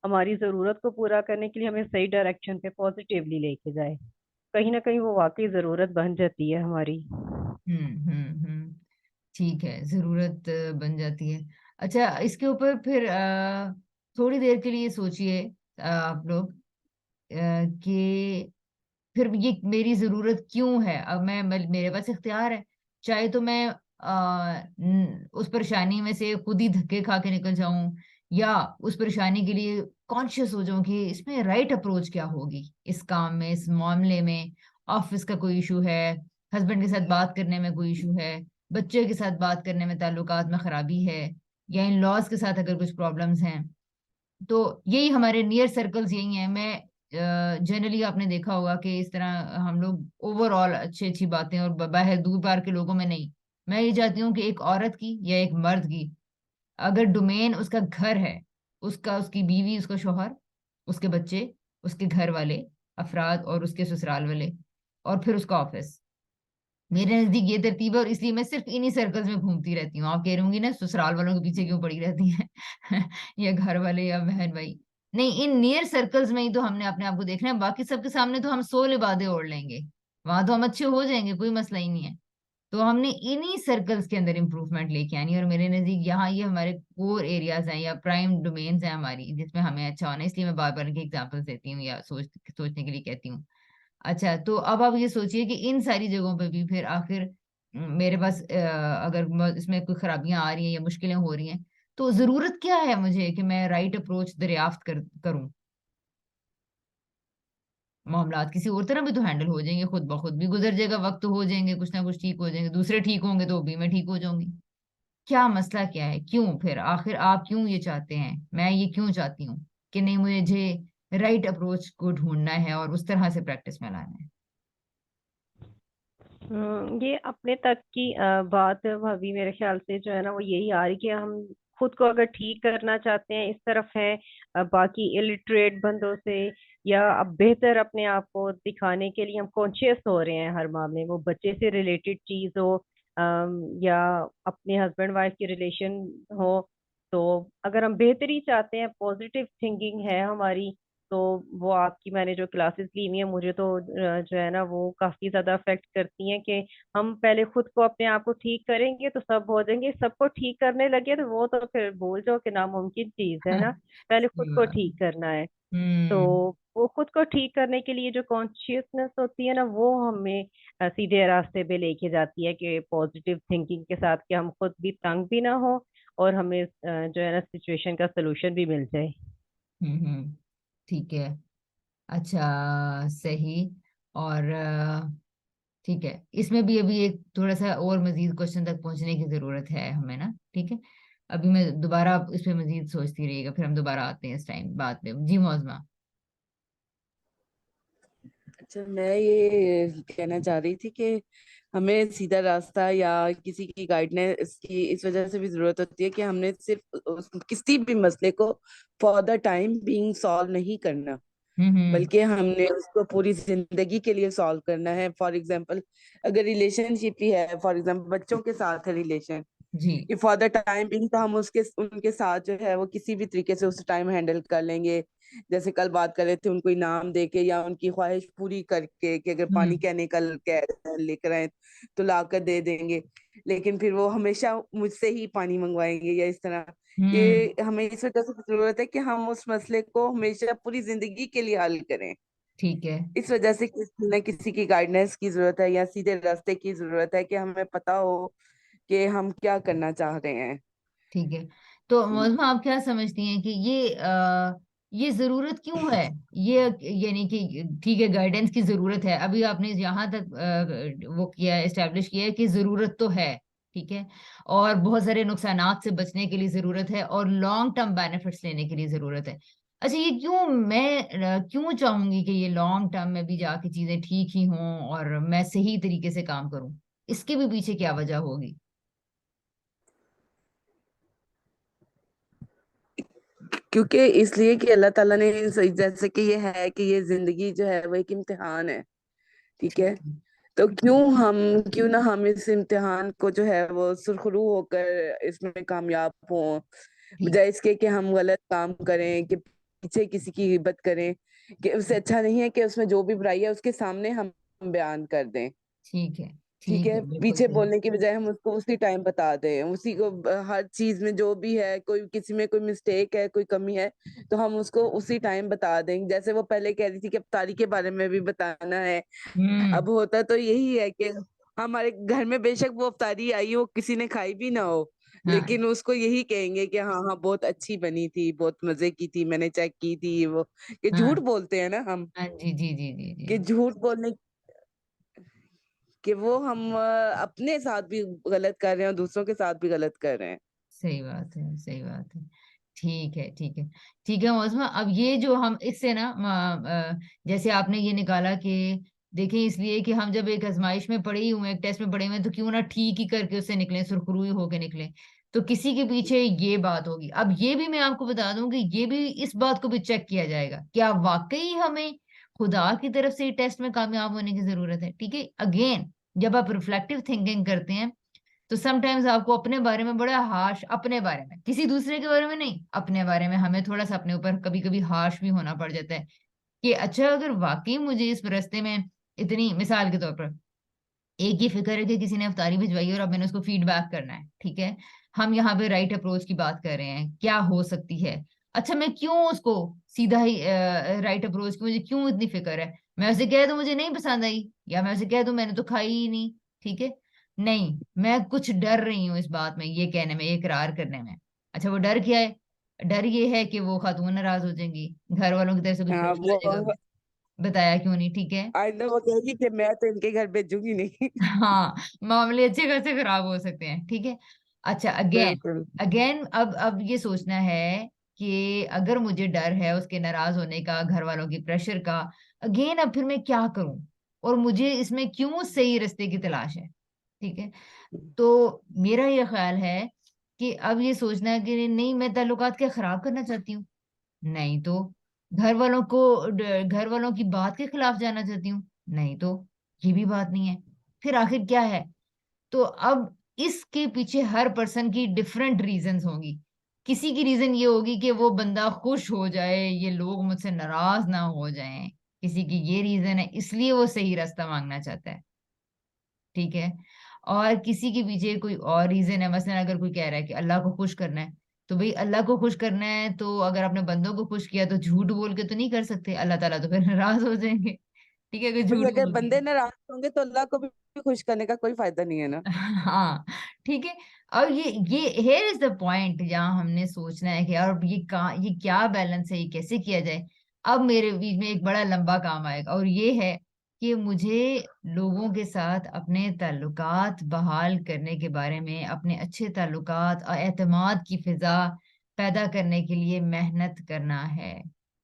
हमारी जरूरत को पूरा करने के लिए हमें सही डायरेक्शन पे पॉजिटिवली लेके जाए। कहीं ना कहीं वो वाकई जरूरत बन जाती है हमारी। हम्म। ठीक है, जरूरत बन जाती है। अच्छा, इसके ऊपर फिर थोड़ी देर के लिए सोचिए आप लोग कि फिर ये मेरी जरूरत क्यों है। अब मेरे पास इख्तियार है। चाहे तो मैं उस परेशानी में से खुद ही धक्के खा के निकल जाऊं, या उस परेशानी के लिए कॉन्शियस हो जाऊं कि इसमें राइट अप्रोच क्या होगी, इस काम में, इस मामले में। ऑफिस का कोई इशू है, हस्बैंड के साथ बात करने में कोई इशू है, बच्चे के साथ बात करने में, ताल्लुकात में खराबी है, या इन लॉज के साथ अगर कुछ प्रॉब्लम्स हैं। तो यही हमारे नियर सर्कल्स यही हैं। मैं जनरली आपने देखा होगा कि इस तरह हम लोग ओवरऑल अच्छी अच्छी बातें, और बाहर दूर पार के लोगों में नहीं। मैं ये चाहती हूँ कि एक औरत की या एक मर्द की अगर डोमेन उसका घर है, उसका, उसकी बीवी, उसका शौहर, उसके बच्चे, उसके घर वाले अफराद, और उसके ससुराल वाले, और फिर उसका ऑफिस, मेरे नजदीक ये तरतीब है। और इसलिए मैं सिर्फ इन्हीं सर्कल्स में घूमती रहती हूँ। आप कह रही होंगी ना ससुराल वालों के पीछे क्यों पड़ी रहती हैं, या घर वाले या बहन भाई। नहीं, इन नियर सर्कल्स में ही तो हमने अपने आप को देखना है। बाकी सबके सामने तो हम 100 लिबादे ओढ़ लेंगे, वहां तो हम अच्छे हो जाएंगे, कोई मसला ही नहीं है। तो हमने इन्हीं सर्कल्स के अंदर इंप्रूवमेंट लेके आनी है। और मेरे नजदीक यहाँ ये हमारे कोर एरियाज हैं या प्राइम डोमेन्स हैं हमारी, जिसमें हमें अच्छा होना है। इसलिए मैं बार बार इनके एग्जाम्पल्स देती हूँ या सोचने के लिए कहती हूँ। अच्छा, तो अब आप ये सोचिए कि इन सारी जगहों पे भी फिर आखिर मेरे पास अगर इसमें कोई खराबियां आ रही हैं या मुश्किलें हो रही हैं, तो जरूरत क्या है मुझे कि मैं राइट अप्रोच दरियाफ्त करूं। मामलात किसी और तरह भी तो हैंडल हो जाएंगे, खुद ब खुद भी गुजर जाएगा वक्त, तो हो जाएंगे, कुछ ना कुछ ठीक हो जाएंगे, दूसरे ठीक होंगे तो भी मैं ठीक हो जाऊंगी। क्या मसला क्या है, क्यों फिर आखिर आप क्यों ये चाहते हैं, मैं ये क्यों चाहती हूँ कि नहीं, मुझे राइट अप्रोच को ढूंढना है और उस तरह से प्रैक्टिस में लाना है। ये अपने तक की बात है भाभी, मेरे ख्याल से जो है ना वो यही आ रही कि हम खुद को अगर ठीक करना चाहते हैं इस तरफ है, बाकी इलिटरेट बंदों से, या अब बेहतर अपने आप को दिखाने के लिए हम कॉन्शियस हो रहे हैं हर मामले में, वो बच्चे से रिलेटेड चीज हो या अपने हस्बैंड वाइफ की रिलेशन हो। तो अगर हम बेहतरी चाहते हैं, पॉजिटिव थिंकिंग है हमारी, तो वो आपकी मैंने जो क्लासेस ली हुई है मुझे तो जो है ना वो काफी ज्यादा अफेक्ट करती हैं कि हम पहले खुद को अपने आप को ठीक करेंगे तो सब हो जाएंगे, सबको ठीक करने लगे तो वो तो फिर भूल जाओ कि नामुमकिन चीज है ना। पहले खुद सही को बात है। ठीक करना है। तो हम्म। वो खुद को ठीक करने के लिए जो कॉन्शियसनेस होती है ना वो हमें सीधे रास्ते पे लेके जाती है कि पॉजिटिव थिंकिंग के साथ कि हम खुद भी तंग भी ना हो और हमें जो है ना सिचुएशन का सोल्यूशन भी मिल जाए। हम्म। ठीक है। अच्छा, सही। और ठीक है, इसमें भी अभी एक थोड़ा सा और मजीद क्वेश्चन तक पहुंचने की जरूरत है हमें ना, ठीक है। अभी मैं दोबारा इस पे मजीद सोचती रहिएगा, फिर हम दोबारा आते हैं इस टाइम बाद में। जी मौजमा। अच्छा, मैं ये कहना चाह रही थी कि हमें सीधा रास्ता या किसी की गाइडेंस की इस वजह से भी जरूरत होती है कि हमने सिर्फ किसी भी मसले को for the time being solve नहीं करना, हम्म। बल्कि हमने उसको पूरी जिंदगी के लिए सॉल्व करना है। फॉर एग्जाम्पल, अगर रिलेशनशिप ही है, फॉर एग्जाम्पल बच्चों के साथ है रिलेशन, जी। कि फॉर द टाइम बिंग तो हम उसके उनके साथ जो है वो किसी भी तरीके से उस टाइम हैंडल कर लेंगे। जैसे कल बात कर रहे थे, उनको इनाम दे के या उनकी ख्वाहिश पूरी करके कि अगर पानी हम्म। कहने कल कह लेकर आए तो लाकर दे देंगे, लेकिन फिर वो हमेशा मुझसे ही पानी मंगवाएंगे या इस तरह। हम्म। कि हमें इस वजह से जरूरत है कि हम उस मसले को हमेशा पूरी जिंदगी के लिए हल करें। ठीक है। इस वजह से किसी न किसी की गाइडेंस की जरूरत है या सीधे रास्ते की जरूरत है कि हमें पता हो कि हम क्या करना चाह रहे हैं। ठीक है। तो मौजमा, आप क्या समझती हैं कि ये जरूरत क्यों है? ये यानी कि ठीक है, गाइडेंस की जरूरत है, अभी आपने यहाँ तक वो किया, एस्टेब्लिश किया है कि जरूरत तो है, ठीक है। और बहुत सारे नुकसानात से बचने के लिए जरूरत है, और लॉन्ग टर्म बेनिफिट्स लेने के लिए जरूरत है। अच्छा, ये क्यों मैं क्यों चाहूंगी कि ये लॉन्ग टर्म में भी जाके चीजें ठीक ही हों और मैं सही तरीके से काम करूं? इसके भी पीछे क्या वजह होगी? क्योंकि इसलिए कि अल्लाह ताला ने जैसे कि ये है कि ये जिंदगी जो है वो एक इम्तिहान है, ठीक है। ठीक है। तो क्यों ना हम इस इम्तिहान को जो है वो सुरखरू होकर इसमें कामयाब हों, ठीक। बजाय इसके कि हम गलत काम करें, कि पीछे किसी की गिबत करें। कि उससे अच्छा नहीं है कि उसमें जो भी बुराई है उसके सामने हम बयान कर दें, ठीक है। ठीक ठीक है। है, बिल्कुल पीछे सही। बोलने की बजाय हम उसको उसी टाइम बता दें, उसी को हर चीज में जो भी है, कोई किसी में कोई मिस्टेक है, कोई कमी है, तो हम उसको उसी टाइम बता दें। जैसे वो पहले कह रही थी कि अफ्तारी के बारे में भी बताना है। हम्म। अब होता तो यही है कि हमारे घर में बेशक वो अफ्तारी आई हो, किसी ने खाई भी ना हो, हाँ। लेकिन उसको यही कहेंगे कि हाँ हाँ बहुत अच्छी बनी थी, बहुत मजे की थी, मैंने चेक की थी वो। कि हाँ। झूठ बोलते हैं ना हम, हाँ जी, जी जी जी जी। कि झूठ बोलने कि वो हम अपने साथ भी गलत कर रहे हैं और दूसरों के साथ भी गलत कर रहे हैं। सही बात है, सही बात है। ठीक है, ठीक है। ठीक है मौसमा, अब ये जो हम इससे ना जैसे आपने ये निकाला कि देखें, इसलिए कि हम जब एक आजमाइश में पड़े ही हुए हैं, एक टेस्ट में पड़े हुए हैं, तो क्यों ना ठीक ही करके उससे निकले, सुरखरुई होके निकले। तो किसी के पीछे ये बात होगी। अब ये भी मैं आपको बता दूं कि ये भी, इस बात को भी चेक किया जाएगा, क्या वाकई हमें खुदा की तरफ से टेस्ट में कामयाब होने की जरूरत है? ठीक है। अगेन, जब आप रिफ्लेक्टिव थिंकिंग करते हैं तो समटाइम्स आपको अपने बारे में बड़ा हार्श, अपने बारे में, किसी दूसरे के बारे में नहीं, अपने बारे में हमें थोड़ा सा अपने ऊपर कभी कभी हार्श भी होना पड़ जाता है। कि अच्छा, अगर वाकई मुझे इस रास्ते में इतनी, मिसाल के तौर पर एक ही फिक्र है कि किसी ने अफ्तारी भिजवाई है और अब मैंने उसको फीडबैक करना है, ठीक है। हम यहाँ पे राइट अप्रोच की बात कर रहे हैं, क्या हो सकती है। अच्छा, मैं क्यों उसको सीधा ही राइट अप्रोच की मुझे क्यों इतनी फिक्र है? मैं उसे कह दूं मुझे नहीं पसंद आई, या मैं उसे कह दूं मैंने तो खाई ही नहीं, ठीक है। नहीं, मैं कुछ डर रही हूँ इस बात में, ये कहने में, ये इकरार करने में। अच्छा, वो डर क्या है? डर ये है कि वो खातून नाराज हो जाएंगी, घर वालों की तरफ से कुछ हाँ, प्रेशर आ वो जाएगा, बताया क्यों नहीं, ठीक है। आइंदा वो कहेगी कि मैं तो इनके घर भेजूंगी नहीं। हाँ, मामले अच्छे खासे खराब हो सकते हैं, ठीक है। अच्छा, अगेन, बिल्कुल। अगेन अब ये सोचना है कि अगर मुझे डर है उसके नाराज होने का, घर वालों की प्रेशर का, अगेन अब फिर मैं क्या करूं, और मुझे इसमें क्यों सही रास्ते की तलाश है, ठीक है। तो मेरा ये ख्याल है कि अब ये सोचना है कि नहीं, मैं ताल्लुकात क्या खराब करना चाहती हूँ? नहीं तो। घर वालों को घर वालों की बात के खिलाफ जाना चाहती हूँ? नहीं तो। ये भी बात नहीं है। फिर आखिर क्या है? तो अब इसके पीछे हर पर्सन की डिफरेंट रीजंस होंगी। किसी की रीजन ये होगी कि वो बंदा खुश हो जाए, ये लोग मुझसे नाराज ना हो जाएं, किसी की ये रीजन है, इसलिए वो सही रास्ता मांगना चाहता है। ठीक है। और किसी के पीछे कोई और रीजन है, मसलन अगर कोई कह रहा है कि अल्लाह को खुश करना है, तो भाई अल्लाह को खुश करना है तो अगर आपने बंदों को खुश किया तो झूठ बोल के तो नहीं कर सकते, अल्लाह ताला तो फिर नाराज हो जाएंगे। ठीक है, अगर भाई झूठ अगर बोल बंदे दिया। नाराज होंगे तो अल्लाह को भी खुश करने का कोई फायदा नहीं है ना। हाँ। ठीक है। अब ये हेयर इज द पॉइंट जहाँ हमने सोचना है कि यार ये क्या बैलेंस है, ये कैसे किया जाए। अब मेरे बीच में एक बड़ा लंबा काम आएगा, और ये है कि मुझे लोगों के साथ अपने ताल्लुकात बहाल करने के बारे में, अपने अच्छे ताल्लुकात और एतमाद की फिजा पैदा करने के लिए मेहनत करना है।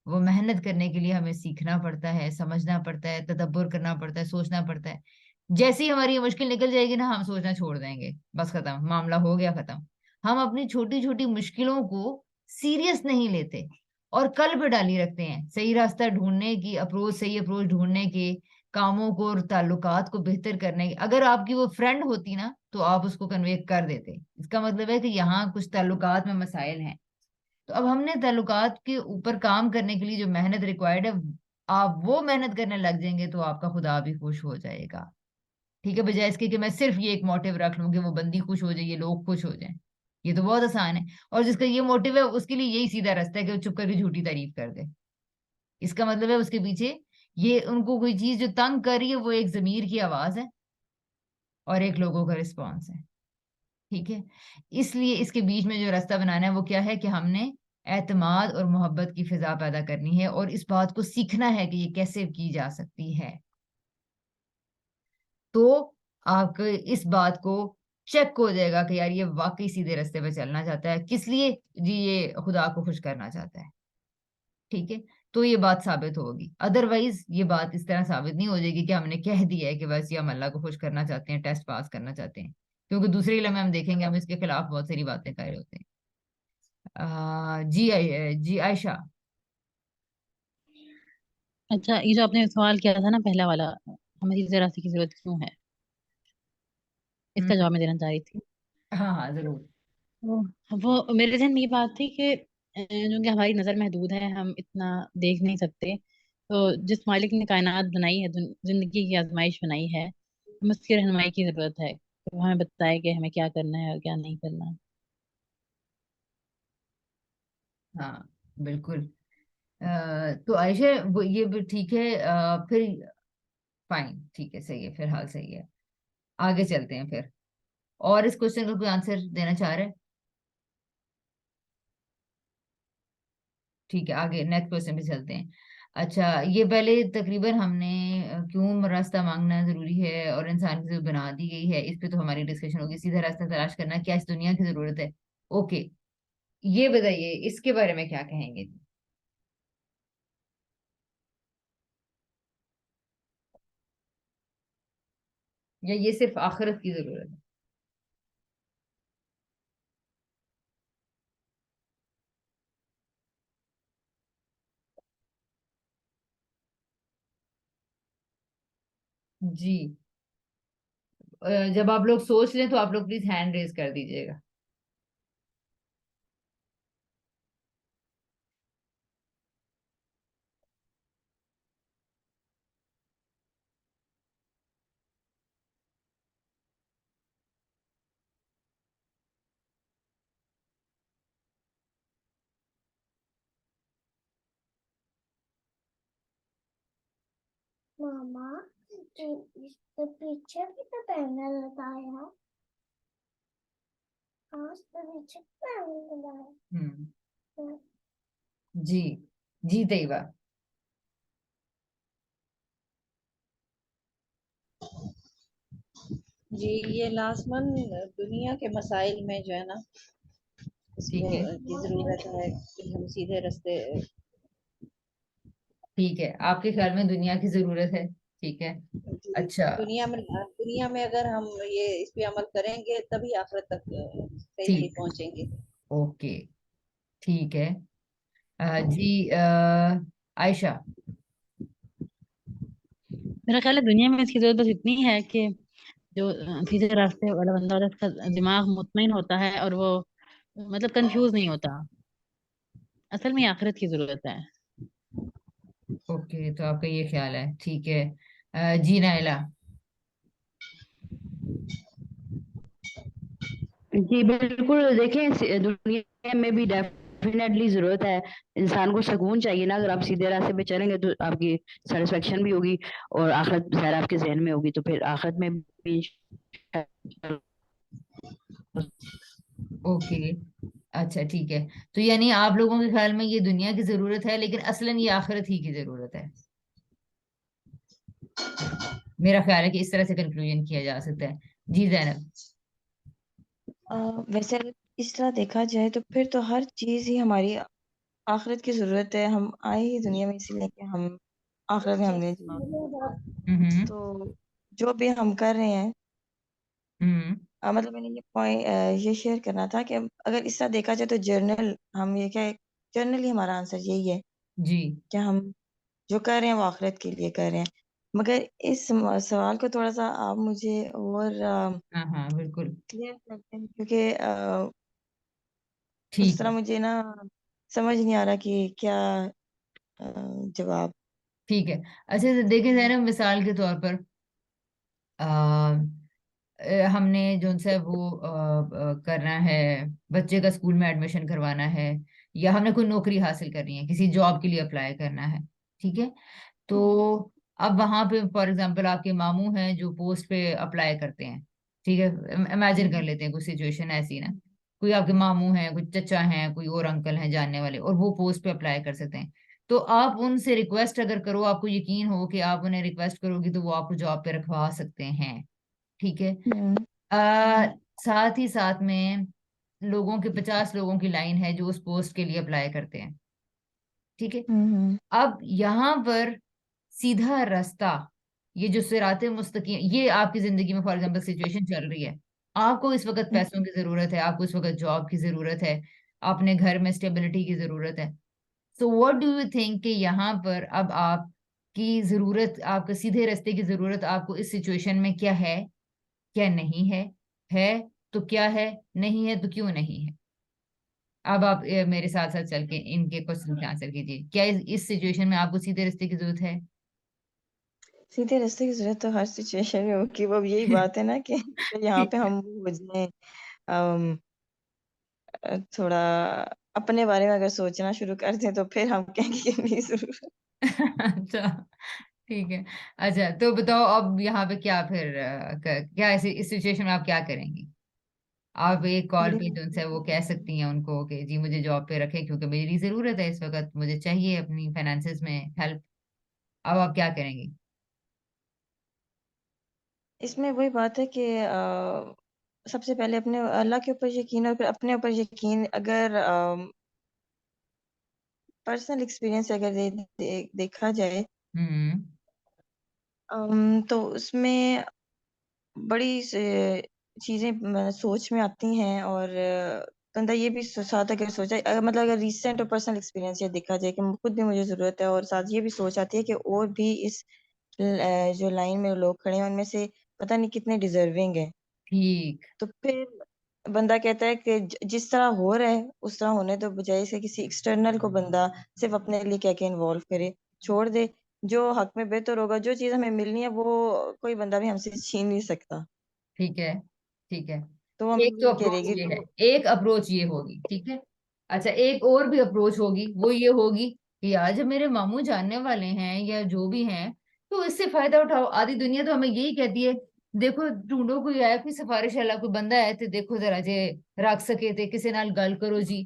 वो मेहनत करने के लिए हमें सीखना पड़ता है, समझना पड़ता है, तदब्बर करना पड़ता है, सोचना पड़ता है। जैसे ही हमारी ये मुश्किल निकल जाएगी ना, हम सोचना छोड़ देंगे, बस खत्म, मामला हो गया खत्म। हम अपनी छोटी छोटी मुश्किलों को सीरियस नहीं लेते और कल पे डाली रखते हैं सही रास्ता ढूंढने की, अप्रोच, सही अप्रोच ढूंढने के, कामों को और ताल्लुकात को बेहतर करने की। अगर आपकी वो फ्रेंड होती ना तो आप उसको कन्वे कर देते। इसका मतलब है कि यहाँ कुछ ताल्लुकात में मसाइल हैं। तो अब हमने ताल्लुकात के ऊपर काम करने के लिए जो मेहनत रिक्वायर्ड है, आप वो मेहनत करने लग जाएंगे तो आपका खुदा भी खुश हो जाएगा। ठीक है, बजाय इसके कि मैं सिर्फ ये एक मोटिव रख लूं कि वो बंदी खुश हो जाए, ये लोग खुश हो जाएं। ये तो बहुत आसान है। और जिसका ये मोटिव है उसके लिए यही सीधा रास्ता है कि वो चुप करके झूठी तारीफ कर दे। इसका मतलब है उसके पीछे ये उनको कोई चीज जो तंग कर रही है वो एक जमीर की आवाज है और एक लोगों का रिस्पॉन्स है। ठीक है। इसलिए इसके बीच में जो रास्ता बनाना है वो क्या है कि हमने एतमाद और मोहब्बत की फिजा पैदा करनी है और इस बात को सीखना है कि ये कैसे की जा सकती है। तो आपको इस बात को चेक हो जाएगा कि यार ये वाकई सीधे रास्ते पे चलना चाहता है, किस लिए जी, ये खुदा को खुश करना चाहता है। ठीक है। तो ये बात साबित होगी, अदरवाइज ये बात इस तरह साबित नहीं हो जाएगी कि हमने कह दिया है कि बस ये हम अल्लाह को खुश करना चाहते हैं, टेस्ट पास करना चाहते हैं। क्योंकि दूसरे इल्म में हम देखेंगे हम इसके खिलाफ बहुत सारी बातें कर रहे होते हैं। जी आयशा। अच्छा, ये जो आपने सवाल किया था ना पहला वाला, हमें इस रास्ते की जरूरत क्यों है, इसका हम्म। जवाब मैं देना चाह रही थी। हाँ हाँ जरूर। वो मेरे ध्यान में ये बात थी कि जो कि हमारी नज़र महदूद है, हम इतना देख नहीं सकते। तो जिस मालिक ने कायनात बनाई है, जिंदगी की आजमाइश बनाई है, हमें उसकी रहनुमाई की जरूरत है कि वो हमें बताए कि हमें क्या करना है और क्या नहीं करना। हाँ बिल्कुल। तो आयशा वो ये भी ठीक है, फिर फाइन, ठीक है, सही है, फिर हाल सही है। आगे चलते हैं फिर। और इस क्वेश्चन का कोई आंसर देना चाह रहे हैं? ठीक है, आगे नेक्स्ट क्वेश्चन पे चलते हैं। अच्छा, ये पहले तकरीबन हमने क्यों रास्ता मांगना जरूरी है और इंसान की जो बना दी गई है इस पे तो हमारी डिस्कशन होगी। सीधा रास्ता तलाश करना क्या इस दुनिया की जरूरत है? ओके, ये बताइए इसके बारे में क्या कहेंगे? या ये सिर्फ आखिरत की जरूरत है? जी। जब आप लोग सोच लें तो आप लोग प्लीज हैंड रेज कर दीजिएगा। मामा, इसके पीछे भी तो पैनल लगा है। हाँ, इसके पीछे पैनल लगा है। तो जी। जी तैयबा। जी, ये लाजमन दुनिया के मसाइल में जो है ना, ठीक इसको है। की जरूरत है कि हम सीधे रास्ते। ठीक है, आपके ख्याल में दुनिया की जरूरत है, ठीक है। जी, अच्छा। दुनिया में अगर हम ये इस पे अमल करेंगे तभी आखिरत तक सही ठीक। पहुंचेंगे। ओके। ठीक है। जी, आयशा। मेरा ख्याल है दुनिया में इसकी जरूरत बस इतनी है कि जो सीधे रास्ते वाला बंदा होता है, उसका दिमाग मुतमईन होता है और वो मतलब कंफ्यूज नहीं होता। असल में आखिरत की जरूरत है। ओके, तो आपका ये ख्याल है, ठीक है। जी नाइला। जी बिल्कुल, देखें दुनिया में भी डेफिनेटली जरूरत है। इंसान को सुकून चाहिए ना, अगर आप सीधे रास्ते पे चलेंगे तो आपकी सेटिस्फेक्शन भी होगी और आखिरत ज़ाहिर आपके जहन में होगी, तो फिर आखिरत में भी ओके, अच्छा ठीक है। तो यानी आप लोगों के ख्याल में ये दुनिया की जरूरत है, लेकिन असलन ये आखिरत ही की जरूरत है। मेरा ख्याल है कि इस तरह से कंक्लूजन किया जा सकता है। जी जैनब। वैसे अगर इस तरह देखा जाए तो फिर तो हर चीज ही हमारी आखिरत की जरूरत है। हम आए ही दुनिया में इसीलिए कि हम आखिरत में हमने जवाब देना। हम्म। तो जो भी हम कर रहे हैं, हम्म। मतलब मैंने ये पॉइंट ये शेयर करना था कि अगर इस तरह देखा जाए तो जर्नल, हम ये क्या, जर्नल ही हमारा आंसर यही है जी। कि हम जो कर रहे हैं वो आखिरत के लिए कर रहे हैं। मगर इस सवाल को थोड़ा सा आप मुझे और हाँ हाँ बिल्कुल। क्लियर करते हैं, क्योंकि उस ठीक तरह है। मुझे ना समझ नहीं आ रहा कि क्या जवाब। ठीक है। अच्छा, तो देखें जैनब, मिसाल के तौर पर हमने जो से वो करना है, बच्चे का स्कूल में एडमिशन करवाना है, या हमने कोई नौकरी हासिल करनी है, किसी जॉब के लिए अप्लाई करना है, ठीक है। तो अब वहां पे फॉर एग्जांपल आपके मामू हैं जो पोस्ट पे अप्लाई करते हैं, ठीक है। इमेजिन कर लेते हैं कोई सिचुएशन ऐसी ना, कोई आपके मामू हैं, कोई चचा हैं, कोई और अंकल हैं जानने वाले, और वो पोस्ट पे अप्लाई कर सकते हैं। तो आप उनसे रिक्वेस्ट अगर करो, आपको यकीन हो कि आप उन्हें रिक्वेस्ट करोगी तो वो आपको जॉब पे रखवा सकते हैं, ठीक है। हम्म आ, साथ ही साथ में लोगों के 50 लोगों की लाइन है जो उस पोस्ट के लिए अप्लाई करते हैं, ठीक है। हम्म अब यहाँ पर सीधा रास्ता, ये जो सिराते मुस्तकीम, ये आपकी जिंदगी में फॉर एग्जांपल सिचुएशन चल रही है, आपको इस वक्त हम्म पैसों की जरूरत है, आपको इस वक्त जॉब की जरूरत है, अपने घर में स्टेबिलिटी की जरूरत है। So what do you think कि यहाँ पर अब आपकी जरूरत, आपके सीधे रास्ते की जरूरत आपको इस सिचुएशन में क्या क्या नहीं है तो क्या है, नहीं है तो क्यों नहीं है। अब आप मेरे साथ साथ चल के इनके क्वेश्चन के आंसर कीजिए। क्या इस सिचुएशन में आपको सीधे रास्ते की जरूरत है? सीधे रास्ते की जरूरत तो हर सिचुएशन में होगी। वो अब यही बात है ना कि यहाँ पे हम वो हो जाए, अम, थोड़ा अपने बारे में अगर सोचना शुरू कर दें तो फिर हम कहेंगे कि नहीं जरूरत। अच्छा ठीक है। अच्छा तो बताओ अब यहाँ पे क्या फिर क्या ऐसे इस सिचुएशन में आप क्या करेंगी? आप एक कॉल पे जो उनसे वो कह सकती हैं उनको कि जी मुझे जॉब पे रखें क्योंकि मेरी जरूरत है इस वक्त, मुझे चाहिए अपनी फाइनेंसेस में हेल्प। अब आप क्या करेंगी? इसमें वही बात है कि सबसे पहले अपने अल्लाह के ऊपर यकीन और फिर अपने ऊपर यकीन। अगर पर्सनल एक्सपीरियंस से अगर देखा जाए, हम्म। तो उसमें बड़ी चीजें सोच में आती हैं। और बंदा ये भी साथ अगर सोचा, मतलब अगर रीसेंट और पर्सनल एक्सपीरियंस ये देखा जाए कि खुद भी मुझे जरूरत है, और साथ ये भी सोच आती है कि और भी इस जो लाइन में लोग खड़े हैं उनमें से पता नहीं कितने डिजर्विंग है। ठीक। तो फिर बंदा कहता है कि जिस तरह हो रहा है उस तरह होने तो बजाय से किसी एक्सटर्नल को बंदा सिर्फ अपने लिए कह के इन्वॉल्व करे, छोड़ दे। जो हक में बेहतर होगा, जो चीज़ हमें मिलनी है वो कोई बंदा भी हमसे छीन नहीं सकता। ठीक है। ठीक है। तो वो हमें एक तो मिल के अप्रोच रहेगी। ये है, तो एक अप्रोच ये होगी, ठीक है। अच्छा, एक और भी अप्रोच होगी, वो ये होगी कि यार जब मेरे मामू जानने वाले हैं या जो भी हैं, तो इससे फायदा उठाओ। आधी दुनिया तो हमें यही कहती है, देखो ढूंढो कोई है, कोई सिफारिश वाला कोई बंदा है तो देखो जरा जे रख सके थे किसी नाल गल करो जी,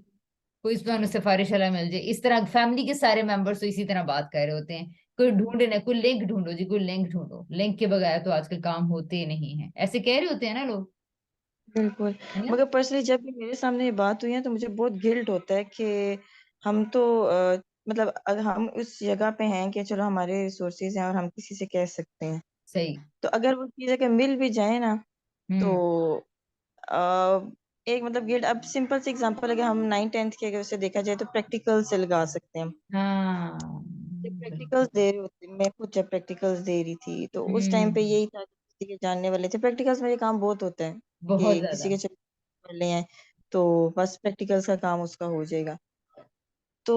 कोई ਤੁਹਾਨੂੰ सिफारिश वाला मिल जाए। इस तरह फैमिली के सारे मेंबर्स तो इसी तरह बात कर रहे होते हैं, कोई ढूंढने, कोई लिंक ढूंढो जी, कोई लिंक ढूंढो, लिंक के बगैर तो आजकल काम होते नहीं है, ऐसे कह रहे होते हैं ना लोग, बिल्कुल। है ना। मगर पर्सनली जब भी मेरे सामने ये बात हुई है तो मुझे बहुत गिल्ट होता है कि हम तो मतलब अगर हम उस जगह पे हैं कि चलो हमारे रिसोर्सेज हैं और हम किसी से कह सकते हैं, सही। तो अगर वो चीज़ अगर मिल भी जाए ना, तो हम्म। एक मतलब गिल्ट। अब सिंपल से एग्जांपल, अगर हम 9th 10th के अगर उसे देखा जाए तो प्रैक्टिकल से लगा सकते हैं हम। हाँ जब बिल्कुल। प्रैक्टिकल्स दे रहे होते, मैं खुद जब प्रैक्टिकल्स दे रही थी तो उस टाइम पे हम्म। यही था कि किसी के जानने वाले थे। प्रैक्टिकल्स में ये काम बहुत होता है बहुत कि किसी ज्यादा। के चलने वाले हैं, तो बस प्रैक्टिकल्स का काम उसका हो जाएगा। तो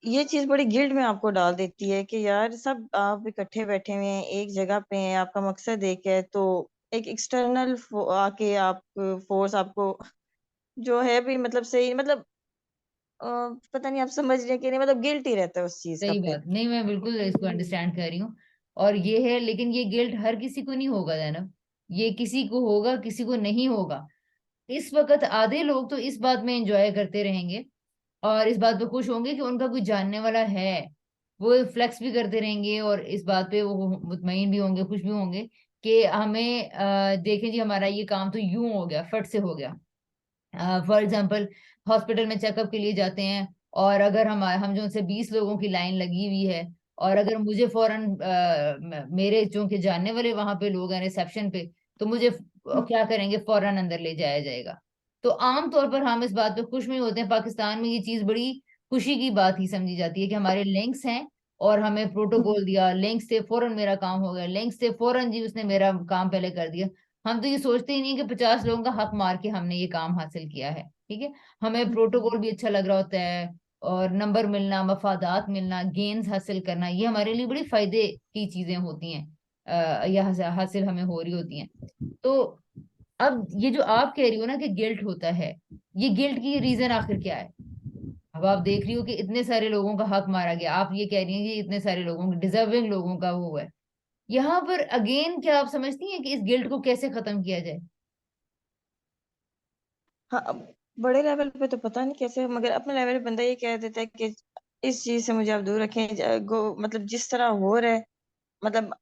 ये चीज बड़ी गिल्ट में आपको डाल देती है कि यार सब आप इकट्ठे बैठे हुए हैं, एक जगह पे हैं, आपका मकसद एक है, तो एक एक्सटर्नल आके आप फोर्स आपको जो है भी मतलब सही मतलब पता नहीं आप समझ रहे हैं कि नहीं, मतलब गिल्ट ही रहता है उस चीज का सही फिर। बात नहीं, मैं बिल्कुल इसको अंडरस्टैंड कर रही हूँ। और ये है, लेकिन ये गिल्ट हर किसी को नहीं होगा जैनब, ये किसी को होगा किसी को नहीं होगा। इस वक्त आधे लोग तो इस बात में एंजॉय करते रहेंगे और इस बात पे खुश होंगे कि उनका कोई जानने वाला है, वो फ्लेक्स भी करते रहेंगे और इस बात पे वो मुतमईन भी होंगे, खुश भी होंगे कि हमें देखें जी हमारा ये काम तो यूं हो गया, फट से हो गया। फॉर एग्जाम्पल हॉस्पिटल में चेकअप के लिए जाते हैं और अगर हम जो उनसे 20 लोगों की लाइन लगी हुई है और अगर मुझे फौरन मेरे जो के जानने वाले वहां पे लोग हैं रिसेप्शन पे, तो मुझे क्या करेंगे, फौरन अंदर ले जाया जाएगा। तो आम तौर पर हम इस बात पे खुश नहीं होते हैं। पाकिस्तान में ये चीज बड़ी खुशी की बात ही समझी जाती है कि हमारे लिंक्स हैं और हमें प्रोटोकॉल दिया, लिंक से फौरन मेरा काम हो गया, लिंक से फौरन जी उसने मेरा काम पहले कर दिया। हम तो ये सोचते ही नहीं कि 50 लोगों का हक मार के हमने ये काम हासिल किया है। ठीक है, हमें प्रोटोकॉल भी अच्छा लग रहा होता है और नंबर मिलना, मफादात मिलना, गेन्स हासिल करना, ये हमारे लिए बड़ी फायदे की चीजें होती हैं, यह हासिल हमें हो रही होती हैं। तो अब ये जो आप कह रही हो ना कि गिल्ट होता है, ये गिल्ट की रीजन आखिर क्या है? अब आप देख रही हो कि इतने सारे लोगों का हक मारा गया, आप ये कह रही हैं कि इतने सारे लोगों डिजर्विंग लोगों का वो है। यहाँ पर अगेन क्या आप समझती हैं कि इस गिल्ट को कैसे खत्म किया जाए? हाँ, अब बड़े लेवल पे तो पता नहीं कैसे, मगर अपने लेवल पे बंदा ये कह देता है कि इस चीज से मुझे आप दूर रखें, मतलब जिस तरह हो रहा है, मतलब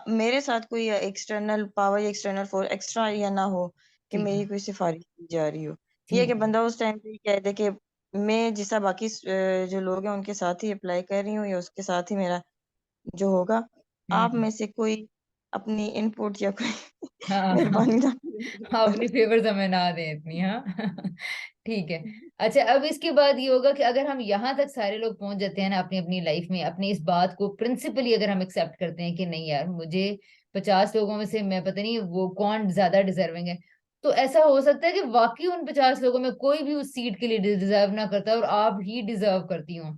मेरे साथ कोई एक्सटर्नल पावर या एक्सटर्नल फोर्स एक्स्ट्रा या ना हो कि ठीक है। मेरी कोई सिफारिश की जा रही हो। ये ठीक कि है। बंदा उस टाइम पे ये कह दे कि मैं जिसा बाकी जो लोग हैं उनके साथ ही अप्लाई कर रही हूँ या उसके साथ ही मेरा जो होगा, आप हम्म। में से कोई अपनी इनपुट या कोई हाँ हाँ, मेहरबानी ना हाँ, करें। अपनी फेवर्स हमें ना दें इतनी, हाँ। ठीक है। अच्छा, अब इसके बाद ये होगा कि अगर हम यहाँ तक सारे लोग पहुंच जाते हैं ना अपनी अपनी लाइफ में, अपनी इस बात को प्रिंसिपली अगर हम एक्सेप्ट करते हैं कि नहीं यार, मुझे 50 लोगों में से मैं पता नहीं वो कौन ज्यादा डिजर्विंग है, तो ऐसा हो सकता है कि वाकई उन 50 लोगों में कोई भी उस सीट के लिए डिजर्व ना करता और आप ही डिजर्व करती हो।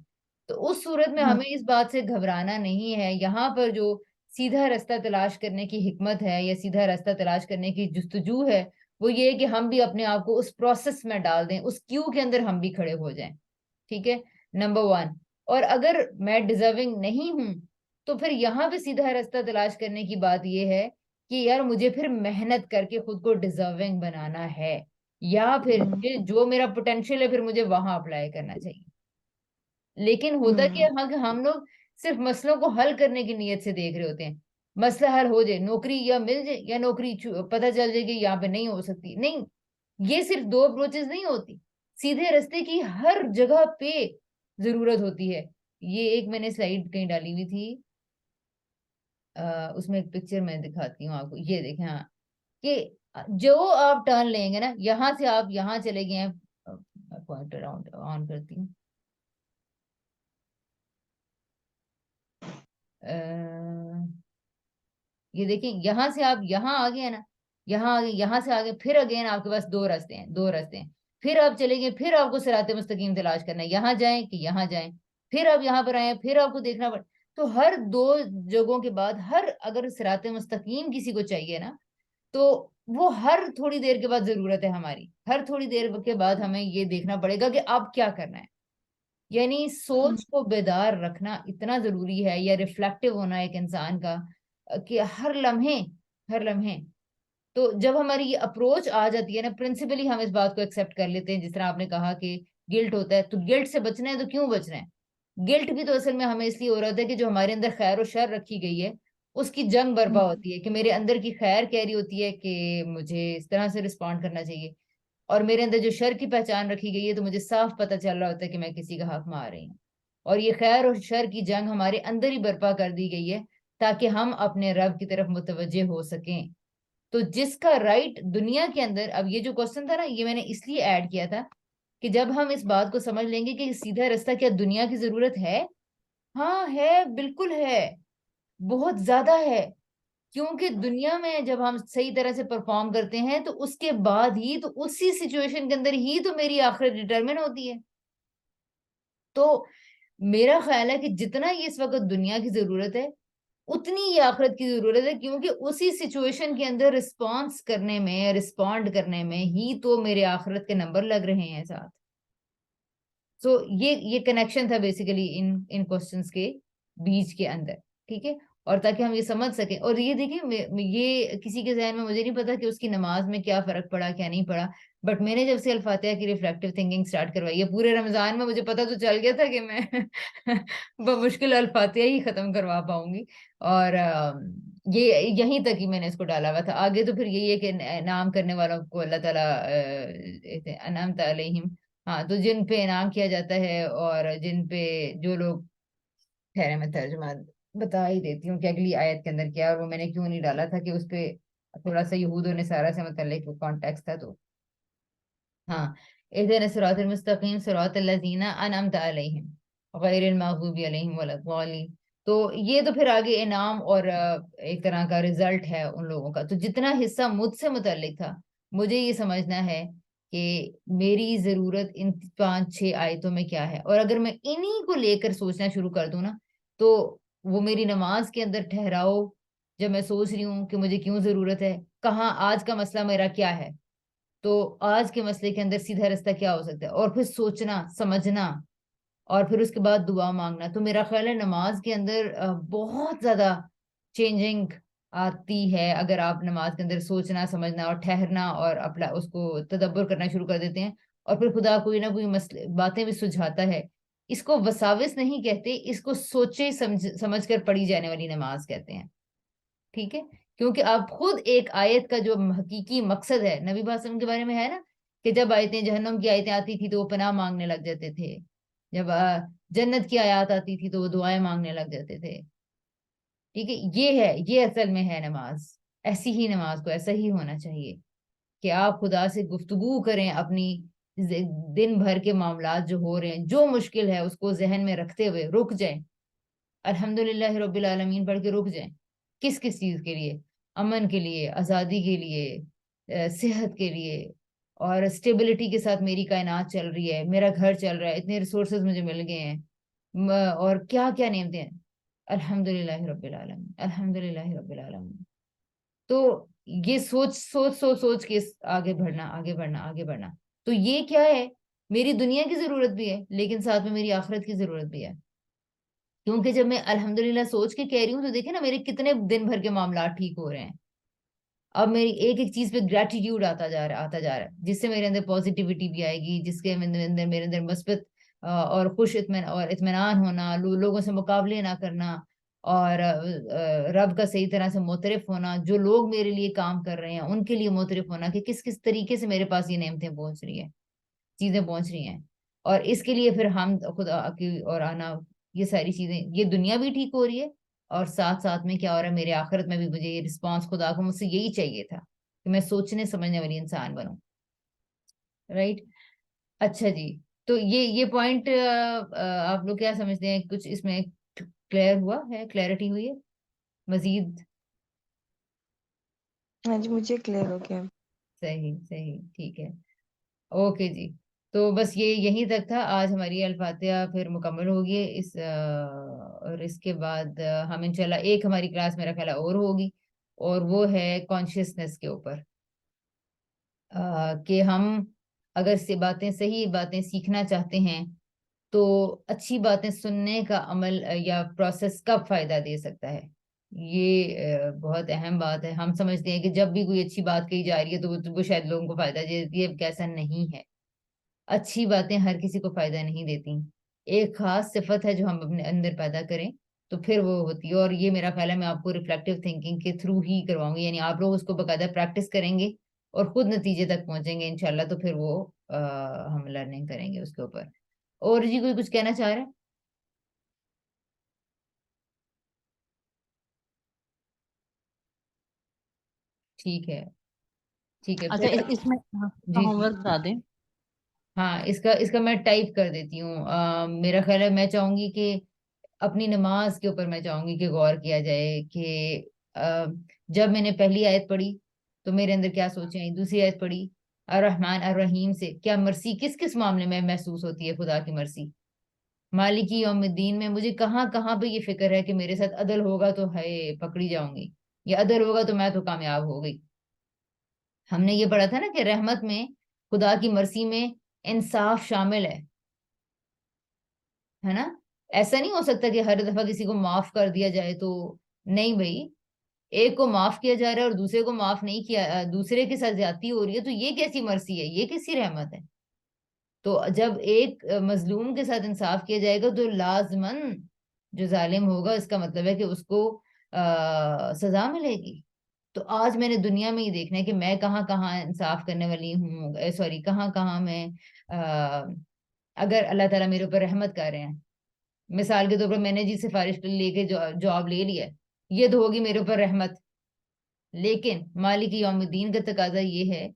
तो उस सूरत में हम्म हमें इस बात से घबराना नहीं है। यहाँ पर जो सीधा रास्ता तलाश करने की हिकमत है या सीधा रास्ता तलाश करने की जुस्तजू है, वो ये है कि हम भी अपने आप को उस प्रोसेस में डाल दें, उस क्यू के अंदर हम भी खड़े हो जाएं। ठीक है, नंबर वन। और अगर मैं डिजर्विंग नहीं हूं, तो फिर यहाँ पे सीधा रास्ता तलाश करने की बात ये है कि यार मुझे फिर मेहनत करके खुद को डिजर्विंग बनाना है, या फिर हम्म जो मेरा पोटेंशियल है फिर मुझे वहां अप्लाई करना चाहिए। लेकिन होता हम्म क्या है कि हम लोग सिर्फ मसलों को हल करने की नीयत से देख रहे होते हैं। मसला हल हो जाए, नौकरी या मिल जाए या नौकरी पता चल जाए कि यहाँ पे नहीं हो सकती, नहीं, ये सिर्फ दो अप्रोचेस नहीं होती, सीधे रास्ते की हर जगह पे जरूरत होती है। ये एक मैंने स्लाइड कहीं डाली हुई थी, उसमें एक पिक्चर मैं दिखाती हूँ आपको, ये देखें, हाँ, कि जो आप टर्न लेंगे ना, यहाँ से आप यहाँ चले गए हैं, पॉइंटर ऑन करती हूँ, ये देखिए, यहाँ से आप यहाँ आ गए ना, यहाँ आगे, यहाँ से आगे, फिर अगेन आपके पास दो रास्ते हैं, दो रास्ते हैं। फिर आप चले गए, फिर आपको सिराते मुस्तकीम तलाश करना है, यहाँ जाएं कि यहाँ जाएं। फिर आप यहाँ पर आए, फिर आपको देखना पड़, तो हर दो जगहों के बाद, हर अगर सिराते मुस्तकीम किसी को चाहिए ना, तो वो हर थोड़ी देर के बाद जरूरत है हमारी, हर थोड़ी देर के बाद हमें ये देखना पड़ेगा कि अब क्या करना है। यानी सोच को बेदार रखना इतना जरूरी है, या रिफ्लेक्टिव होना एक इंसान का, कि हर लम्हे, हर लम्हे। तो जब हमारी ये अप्रोच आ जाती है ना, प्रिंसिपली हम इस बात को एक्सेप्ट कर लेते हैं, जिस तरह आपने कहा कि गिल्ट होता है, तो गिल्ट से बचना है तो क्यों बचना है? गिल्ट भी तो असल में हमें इसलिए हो रहा होता है कि जो हमारे अंदर खैर और शर रखी गई है, उसकी जंग बर्पा होती है, कि मेरे अंदर की खैर कह रही होती है कि मुझे इस तरह से रिस्पॉन्ड करना चाहिए, और मेरे अंदर जो शर की पहचान रखी गई है, तो मुझे साफ पता चल रहा होता है कि मैं किसी का हक मार रही हूँ। और ये खैर और शर की जंग हमारे अंदर ही बर्पा कर दी गई है, ताकि हम अपने रब की तरफ मुतवज्जे हो सकें। तो जिसका राइट दुनिया के अंदर, अब ये जो क्वेश्चन था ना, ये मैंने इसलिए ऐड किया था कि जब हम इस बात को समझ लेंगे कि सीधा रास्ता क्या दुनिया की जरूरत है, हाँ है, बिल्कुल है, बहुत ज्यादा है। क्योंकि दुनिया में जब हम सही तरह से परफॉर्म करते हैं तो उसके बाद ही, तो उसी सिचुएशन के अंदर ही तो मेरी आखिरत डिटरमिन होती है। तो मेरा ख्याल है कि जितना ये इस वक्त दुनिया की जरूरत है उतनी ही आखिरत की जरूरत है, क्योंकि उसी सिचुएशन के अंदर रिस्पॉन्स करने में, रिस्पॉन्ड करने में ही तो मेरे आखिरत के नंबर लग रहे हैं साथ। सो ये कनेक्शन था बेसिकली इन इन क्वेश्चंस के बीच के अंदर, ठीक है। और ताकि हम ये समझ सकें, और ये देखिए ये किसी के जहन में, मुझे नहीं पता कि उसकी नमाज में क्या फर्क पड़ा क्या नहीं पड़ा, बट मैंने जब से अल-फातिहा की रिफ्लेक्टिव थिंकिंग स्टार्ट करवाई है पूरे रमजान में, मुझे पता तो चल गया था कि मैं बमुश्किल अल-फातिहा ही खत्म करवा पाऊंगी। और ये यहीं तक ही मैंने इसको डाला हुआ था। आगे तो फिर यही है कि नाम करने वालों को अल्लाह ताला अनअमत अलैहिम, हाँ, तो जिन पे इनाम किया जाता है, और जिन पे जो लोग, ठहरे मैं तर्जुमा बता ही देती हूँ कि अगली आयत के अंदर क्या है, और वो मैंने क्यों नहीं डाला था कि उस पे थोड़ा सा यहूद ने सारा से मतलब कॉन्टेक्स्ट था। तो हाँ, इहदिना सिरातल मुस्तकीम सिरातल लज़ीना अनअमता अलैहिम गैरिल मग़ज़ूबी अलैहिम वलद्दालिन। तो ये तो फिर आगे इनाम और एक तरह का रिजल्ट है उन लोगों का। तो जितना हिस्सा मुझसे मुतल्लिक था, मुझे ये समझना है कि मेरी जरूरत इन 5-6 आयतों में क्या है, और अगर मैं इन्हीं को लेकर सोचना शुरू कर दूं ना, तो वो मेरी नमाज के अंदर ठहराओ, जब मैं सोच रही हूँ कि मुझे क्यों जरूरत है, कहाँ आज का मसला मेरा क्या है, तो आज के मसले के अंदर सीधा रास्ता क्या हो सकता है, और फिर सोचना समझना, और फिर उसके बाद दुआ मांगना। तो मेरा ख्याल है नमाज के अंदर बहुत ज्यादा चेंजिंग आती है अगर आप नमाज के अंदर सोचना समझना और ठहरना और अपना उसको तदब्बर करना शुरू कर देते हैं। और फिर खुदा कोई ना कोई मसले बातें भी सुझाता है। इसको वसाविस नहीं कहते, इसको सोचे समझ कर पढ़ी जाने वाली नमाज कहते हैं, ठीक है। क्योंकि आप खुद एक आयत का जो हकीकी मकसद है नबी वसल्लम के बारे में है ना, कि जब आयतें जहन्नम की आयतें आती थी तो वो पनाह मांगने लग जाते थे, जब जन्नत की आयत आती थी तो वो दुआएं मांगने लग जाते थे, ठीक है। ये है, ये असल में है नमाज। ऐसी ही नमाज को ऐसा ही होना चाहिए कि आप खुदा से गुफ्तगू करें अपनी दिन भर के मामलात जो हो रहे हैं, जो मुश्किल है उसको जहन में रखते हुए रुक जाएं, अल्हम्दुलिल्लाह रब्बिल आलमीन पढ़ के रुक जाएं। किस किस चीज के लिए? अमन के लिए, आज़ादी के लिए, सेहत के लिए, और स्टेबिलिटी के साथ मेरी कायनात चल रही है, मेरा घर चल रहा है, इतने रिसोर्सेज मुझे मिल गए हैं, और क्या क्या नेमतें हैं। अल्हम्दुलिल्लाह रब्बिल आलमीन, अल्हम्दुलिल्लाह रब्बिल आलमीन। तो ये सोच सोच सोच सोच के आगे बढ़ना, आगे बढ़ना, आगे बढ़ना। तो ये क्या है, मेरी दुनिया की जरूरत भी है लेकिन साथ में मेरी आखिरत की जरूरत भी है। क्योंकि जब मैं अल्हम्दुलिल्लाह सोच के कह रही हूँ तो देखिए ना मेरे कितने दिन भर के मामला ठीक हो रहे हैं। अब मेरी एक एक चीज पे ग्रेटिट्यूड आता जा रहा है, जिससे मेरे अंदर पॉजिटिविटी भी आएगी, जिसके मेरे अंदर मस्बत और खुश और इत्मीनान होना, लोगों से मुकाबले ना करना, और रब का सही तरह से मोतरफ होना, जो लोग मेरे लिए काम कर रहे हैं उनके लिए मोतरफ होना कि किस किस तरीके से मेरे पास ये नेमतें पहुंच रही है, चीजें पहुंच रही हैं। और इसके लिए फिर हम खुदा की और आना, ये सारी चीजें, ये दुनिया भी ठीक हो रही है, और साथ साथ में क्या हो रहा है मेरे आखिरत में भी, मुझे ये रिस्पांस खुदा को मुझसे यही चाहिए था कि मैं सोचने समझने वाली इंसान बनूं, राइट। अच्छा जी, तो ये पॉइंट आप लोग क्या समझते हैं, कुछ इसमें क्लियर हुआ है, क्लैरिटी हुई है मजीद? हाँ जी, मुझे क्लियर हो गया। सही सही, ठीक है, ओके जी। तो बस ये यहीं तक था आज, हमारी अल-फातिहा फिर मुकम्मल होगी और इसके बाद हम इंशाल्लाह एक हमारी क्लास मेरा ख्याल है और होगी, और वो है कॉन्शियसनेस के ऊपर, कि हम अगर से बातें, सही बातें सीखना चाहते हैं तो अच्छी बातें सुनने का अमल या प्रोसेस कब फायदा दे सकता है। ये बहुत अहम बात है। हम समझते हैं कि जब भी कोई अच्छी बात कही जा रही है तो वो शायद लोगों को फायदा देती है, कैसा नहीं है। अच्छी बातें हर किसी को फायदा नहीं देती, एक खास सिफत है जो हम अपने अंदर पैदा करें तो फिर वो होती है। और ये मेरा ख्याल है मैं आपको रिफ्लेक्टिव थिंकिंग के थ्रू ही करवाऊंगी, यानी आप लोग उसको बकायदा प्रैक्टिस करेंगे और खुद नतीजे तक पहुंचेंगे इंशाल्लाह, तो फिर वो हम लर्निंग करेंगे उसके ऊपर। और जी कोई कुछ कहना चाह रहा है? ठीक है, ठीक है अच्छा फिर। इसमें जी जी, होमवर्क बता दें। हाँ, इसका इसका मैं टाइप कर देती हूँ। मेरा ख्याल है मैं चाहूंगी कि अपनी नमाज के ऊपर मैं चाहूंगी कि गौर किया जाए कि जब मैंने पहली आयत पढ़ी तो मेरे अंदर क्या सोचें आई, दूसरी आयत पढ़ी अर्रहमान अर्रहीम से क्या मर्सी किस किस मामले में महसूस होती है, खुदा की मर्सी। मालिकी यौमिद्दीन में मुझे कहाँ कहाँ पे ये फिक्र है कि मेरे साथ अदल होगा तो है पकड़ी जाऊंगी, या अदल होगा तो मैं तो कामयाब हो गई। हमने ये पढ़ा था ना कि रहमत में, खुदा की मर्सी में इंसाफ शामिल है ना। ऐसा नहीं हो सकता कि हर दफा किसी को माफ कर दिया जाए तो, नहीं भाई, एक को माफ किया जा रहा है और दूसरे को माफ नहीं किया, दूसरे के साथ ज्यादती हो रही है, तो ये कैसी मर्सी है, ये कैसी रहमत है। तो जब एक मजलूम के साथ इंसाफ किया जाएगा तो लाजमन जो जालिम होगा इसका मतलब है कि उसको सजा मिलेगी। तो आज मैंने दुनिया में ही देखना है कि मैं कहाँ कहाँ इंसाफ करने वाली हूँ, सॉरी कहाँ कहाँ मैं अगर अल्लाह ताला मेरे ऊपर रहमत कर रहे हैं, मिसाल के तौर पर मैंने जी सिफारिश लेके जॉब ले लिया है, ये तो होगी मेरे ऊपर रहमत। लेकिन मालिक यौमुद्दीन का तकाजा ये है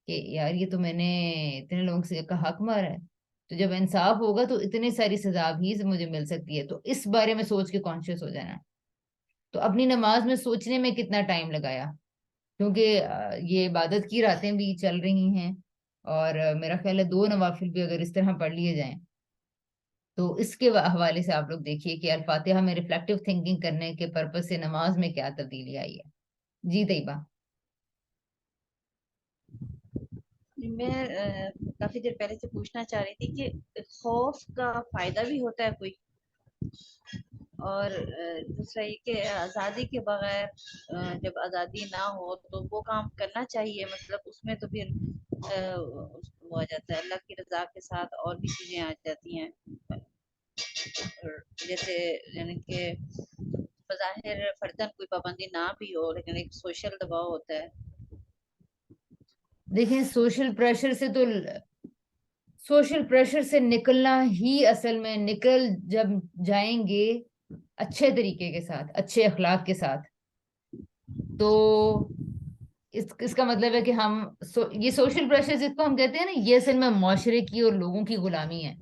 कि यार ये तो मैंने इतने लोगों से का हक मारा है, तो जब इंसाफ होगा तो इतनी सारी सजा भी मुझे मिल सकती है। तो इस बारे में सोच के कॉन्शियस हो जाना। तो अपनी नमाज में सोचने में कितना टाइम लगाया, क्योंकि ये इबादत की रातें भी चल रही हैं, और मेरा ख्याल है 2 नवाफिल भी अगर इस तरह पढ़ लिए जाएं तो इसके हवाले से आप लोग देखिए कि अल-फातिहा में रिफ्लेक्टिव थिंकिंग करने के पर्पज से नमाज में क्या तब्दीली आई है। जी तैयबा। मैं काफी देर पहले से पूछना चाह रही थी कि खौफ का फायदा भी होता है कोई, और दूसरा ये कि आज़ादी के बगैर जब आज़ादी ना हो तो वो काम करना चाहिए, मतलब उसमें तो फिर वो आ जाता है अल्लाह की रजा के साथ और भी चीजें आ जाती हैं, जैसे यानी कि बज़ाहिर फर्दन कोई पाबंदी ना भी हो लेकिन एक सोशल दबाव होता है। देखें सोशल प्रेशर से निकलना ही, असल में निकल जब जाएंगे अच्छे तरीके के साथ, अच्छे अखलाक के साथ, तो इसका मतलब है कि ये सोशल प्रेशर जिसको हम कहते हैं ना, ये असल में माशरे की और लोगों की गुलामी है।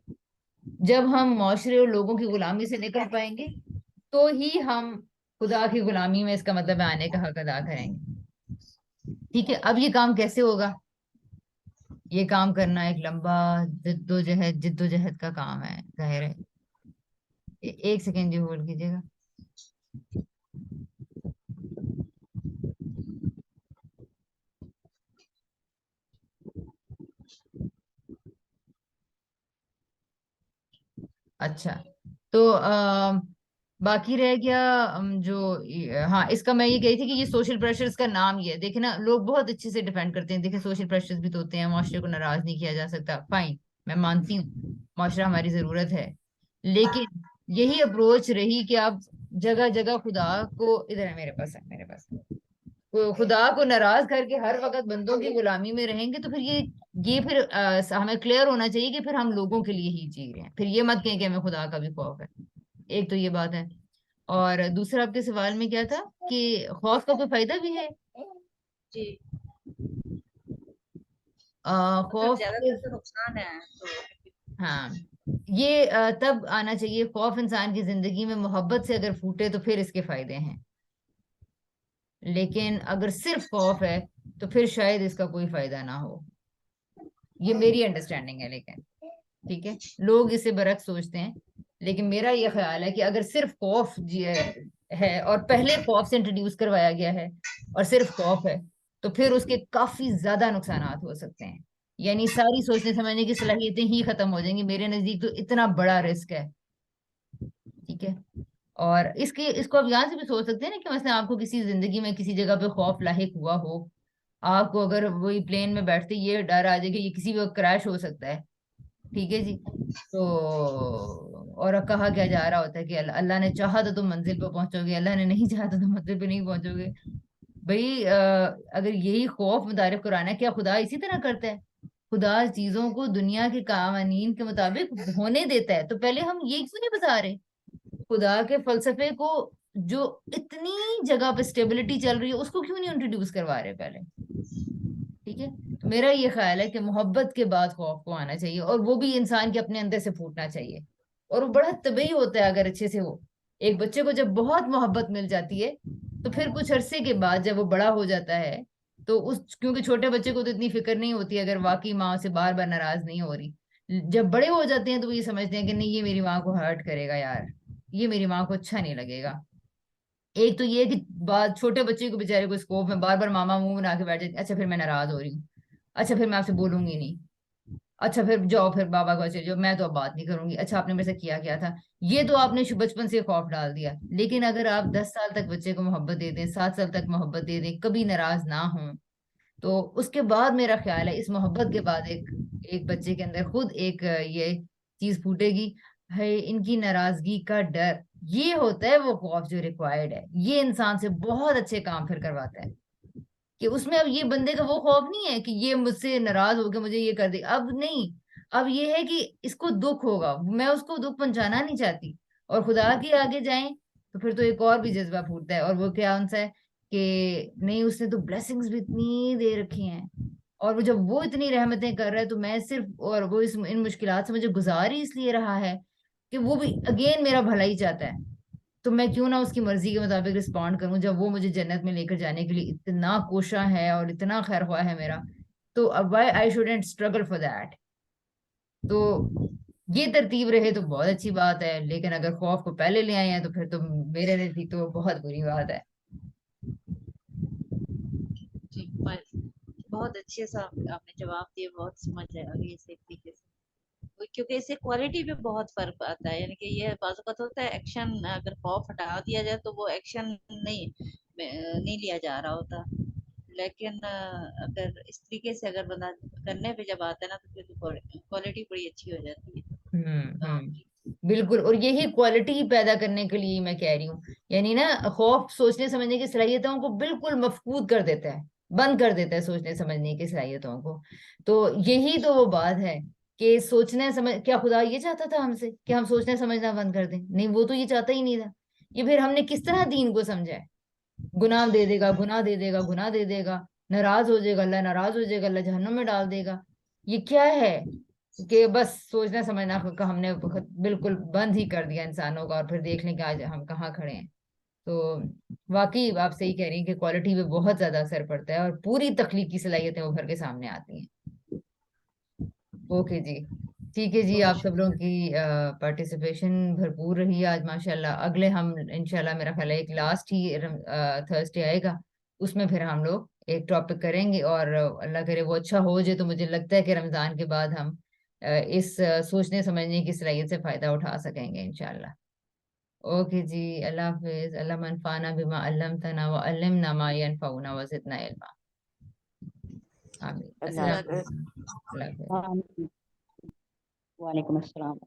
जब हम माशरे और लोगों की गुलामी से निकल पाएंगे तो ही हम खुदा की गुलामी में, इसका मतलब है, आने का हक अदा करेंगे। ठीक है, अब ये काम कैसे होगा, ये काम करना एक लंबा जिद्दोजहद का काम है, जाहिर है। एक सेकेंड जी होल्ड कीजिएगा। अच्छा, तो बाकी रह गया हाँ, इसका मैं ये कही थी कि ये सोशल प्रेशर्स का नाम ये है। देखे ना, लोग बहुत अच्छे से डिफेंड करते हैं, देखे सोशल प्रेशर्स भी तो होते हैं, माशरे को नाराज नहीं किया जा सकता, फाइन, मैं मानती हूँ माशरा हमारी जरूरत है। लेकिन यही अप्रोच रही कि आप जगह जगह खुदा को, इधर है मेरे पास खुदा को नाराज करके हर वक्त बंदों की गुलामी में रहेंगे, तो फिर ये फिर हमें क्लियर होना चाहिए कि फिर हम लोगों के लिए ही जी रहे हैं। फिर ये मत कहें कि हमें खुदा का भी खौफ है। एक तो ये बात है, और दूसरा आपके सवाल में क्या था कि खौफ का कोई फायदा भी है। जी, खौफ ज्यादातर तो नुकसान है तो। हाँ, ये तब आना चाहिए, खौफ इंसान की जिंदगी में मोहब्बत से अगर फूटे तो फिर इसके फायदे हैं, लेकिन अगर सिर्फ खौफ है तो फिर शायद इसका कोई फायदा ना हो। ये मेरी अंडरस्टैंडिंग है, लेकिन ठीक है, लोग इसे बरक्स सोचते हैं, लेकिन मेरा ये ख्याल है कि अगर सिर्फ खौफ है और पहले खौफ से इंट्रोड्यूस करवाया गया है और सिर्फ खौफ है, तो फिर उसके काफी ज्यादा नुकसान हो सकते हैं, यानी सारी सोचने समझने की सलाहियतें ही खत्म हो जाएंगी। मेरे नजदीक तो इतना बड़ा रिस्क है। ठीक है, और इसको आप यहाँ से भी सोच सकते हैं ना कि मतलब आपको किसी जिंदगी में किसी जगह पे खौफ लाहिक हुआ हो, आपको अगर वही प्लेन में बैठते ये डर आ जाए कि ये किसी वक्त क्रैश हो सकता है, ठीक है जी, तो और कहा क्या जा रहा होता है कि अल्लाह ने चाहा तो तुम मंजिल पर पहुंचोगे, अल्लाह ने नहीं चाहा तो तुम मंजिल पे नहीं पहुंचोगे। भाई अगर यही खौफ मुतारिफ कुरान है, क्या खुदा इसी तरह करता है? खुदा चीजों को दुनिया के कावानीन के मुताबिक होने देता है, तो पहले हम ये क्यों नहीं बता रहे? खुदा के फलसफे को, जो इतनी जगह पे स्टेबिलिटी चल रही है, उसको क्यों नहीं इंट्रोड्यूस करवा रहे पहले? ठीक है, तो मेरा ये ख्याल है कि मोहब्बत के बाद खौफ को आना चाहिए, और वो भी इंसान के अपने अंदर से फूटना चाहिए, और वो बड़ा तबीयी होता है अगर अच्छे से हो। एक बच्चे को जब बहुत मोहब्बत मिल जाती है तो फिर कुछ अरसे के बाद जब वो बड़ा हो जाता है, तो उस क्योंकि छोटे बच्चे को तो इतनी फिक्र नहीं होती अगर वाकई माँ से बार बार नाराज नहीं हो रही। जब बड़े हो जाते हैं तो वो ये समझते हैं कि नहीं, ये मेरी माँ को हर्ट करेगा यार, ये मेरी माँ को अच्छा नहीं लगेगा। एक तो ये कि बात छोटे बच्चे को बेचारे को स्कोप में बार बार मामा मुंह बना के बैठ जाती, अच्छा फिर मैं नाराज हो रही हूँ, अच्छा फिर मैं आपसे बोलूंगी नहीं, अच्छा फिर जाओ फिर बाबा को चले जाओ, मैं तो अब बात नहीं करूंगी, अच्छा आपने मेरे से किया था। ये तो आपने बचपन से खौफ डाल दिया। लेकिन अगर आप 10 साल तक बच्चे को मोहब्बत दे दें, 7 साल तक मोहब्बत दे दें, कभी नाराज ना हो, तो उसके बाद मेरा ख्याल है इस मोहब्बत के बाद एक एक बच्चे के अंदर खुद एक ये चीज फूटेगी, है इनकी नाराजगी का डर। ये होता है वो खौफ जो रिक्वायर्ड है, ये इंसान से बहुत अच्छे काम फिर करवाता है। कि उसमें अब ये बंदे का वो खौफ नहीं है कि ये मुझसे नाराज होकर मुझे ये कर दे, अब नहीं। अब ये है कि इसको दुख होगा, मैं उसको दुख पहुंचाना नहीं चाहती। और खुदा के आगे जाएं तो फिर तो एक और भी जज्बा फूटता है, और वो क्या उनसा है कि नहीं, उसने तो ब्लेसिंग्स भी इतनी दे रखी हैं, और वो जब वो इतनी रहमतें कर रहा है तो मैं सिर्फ, और वो इस इन मुश्किलात से मुझे गुजार ही इसलिए रहा है कि वो भी अगेन मेरा भला ही चाहता है। तो मैं क्यों ना उसकी मर्जी के मुताबिक रिस्पॉन्ड करूं, जब वो मुझे जन्नत में लेकर जाने के लिए इतना कोशा है और इतना खैर ख्वाह है मेरा। तो अब why I shouldn't struggle for that. तो ये तरतीब रहे तो बहुत अच्छी बात है, लेकिन अगर खौफ को पहले ले आए हैं तो फिर तो मेरे नजदीक तो बहुत बुरी बात है। ठीक, बहुत अच्छे से आपने जवाब दिए, बहुत समझ है और ये सही तरीके से, क्योंकि इससे क्वालिटी पे बहुत फर्क आता है। यानी कि ये बाज़ औक़ात होता है एक्शन, अगर खौफ हटा दिया जाए तो वो एक्शन नहीं लिया जा रहा होता। लेकिन अगर इस तरीके से अगर बंदा करने पे जब आता है ना, तो फिर तो क्वालिटी बड़ी अच्छी हो जाती है काम की। बिल्कुल। और यही क्वालिटी पैदा करने के लिए मैं कह रही हूँ। यानी ना, खौफ सोचने समझने की सलाहियतों को बिल्कुल मफकूद कर देता है, बंद कर देता है सोचने समझने की सलाहियतों को। तो यही तो वो बात है कि सोचने समझ, क्या खुदा ये चाहता था हमसे कि हम सोचना समझना बंद कर दें? नहीं, वो तो ये चाहता ही नहीं था। ये फिर हमने किस तरह दीन को समझा है? गुनाह दे देगा, गुनाह दे देगा, गुनाह दे देगा, नाराज हो जाएगा अल्लाह, नाराज हो जाएगा अल्लाह, जहन्नुम में डाल देगा। ये क्या है कि बस सोचना समझना का हमने बिल्कुल बंद ही कर दिया इंसानों का, और फिर देख लें कि आज हम कहाँ खड़े हैं। तो वाकई आप सही कह रही हैं कि क्वालिटी पे बहुत ज्यादा असर पड़ता है और पूरी तख्लीकी सलाहियतें उभर के सामने आती हैं। ओके जी, ठीक है जी। बहुत आप सब लोगों शुक्रिया। की पार्टिसिपेशन भरपूर रही आज माशाल्लाह। अगले हम इंशाल्लाह, मेरा ख्याल है एक लास्ट ही थर्सडे आएगा, उसमें फिर हम लोग एक टॉपिक करेंगे, और अल्लाह करे वो अच्छा हो जाए, तो मुझे लगता है कि रमजान के बाद हम इस सोचने समझने की सलाहियत से फायदा उठा सकेंगे इंशाल्लाह। ओके जी, अल्लाह हाफिज। अल्लाह मनफाना बिमा अल्लमतना व अल्लिमना मा यनफउना व जिदना इल्मा। आमीन। अल्लाह अस्सलाम अल्लाह हाफ़िज़। वालेकुम। अल्लाह हाफिज। हाँ, वालेकुम अस्सलाम।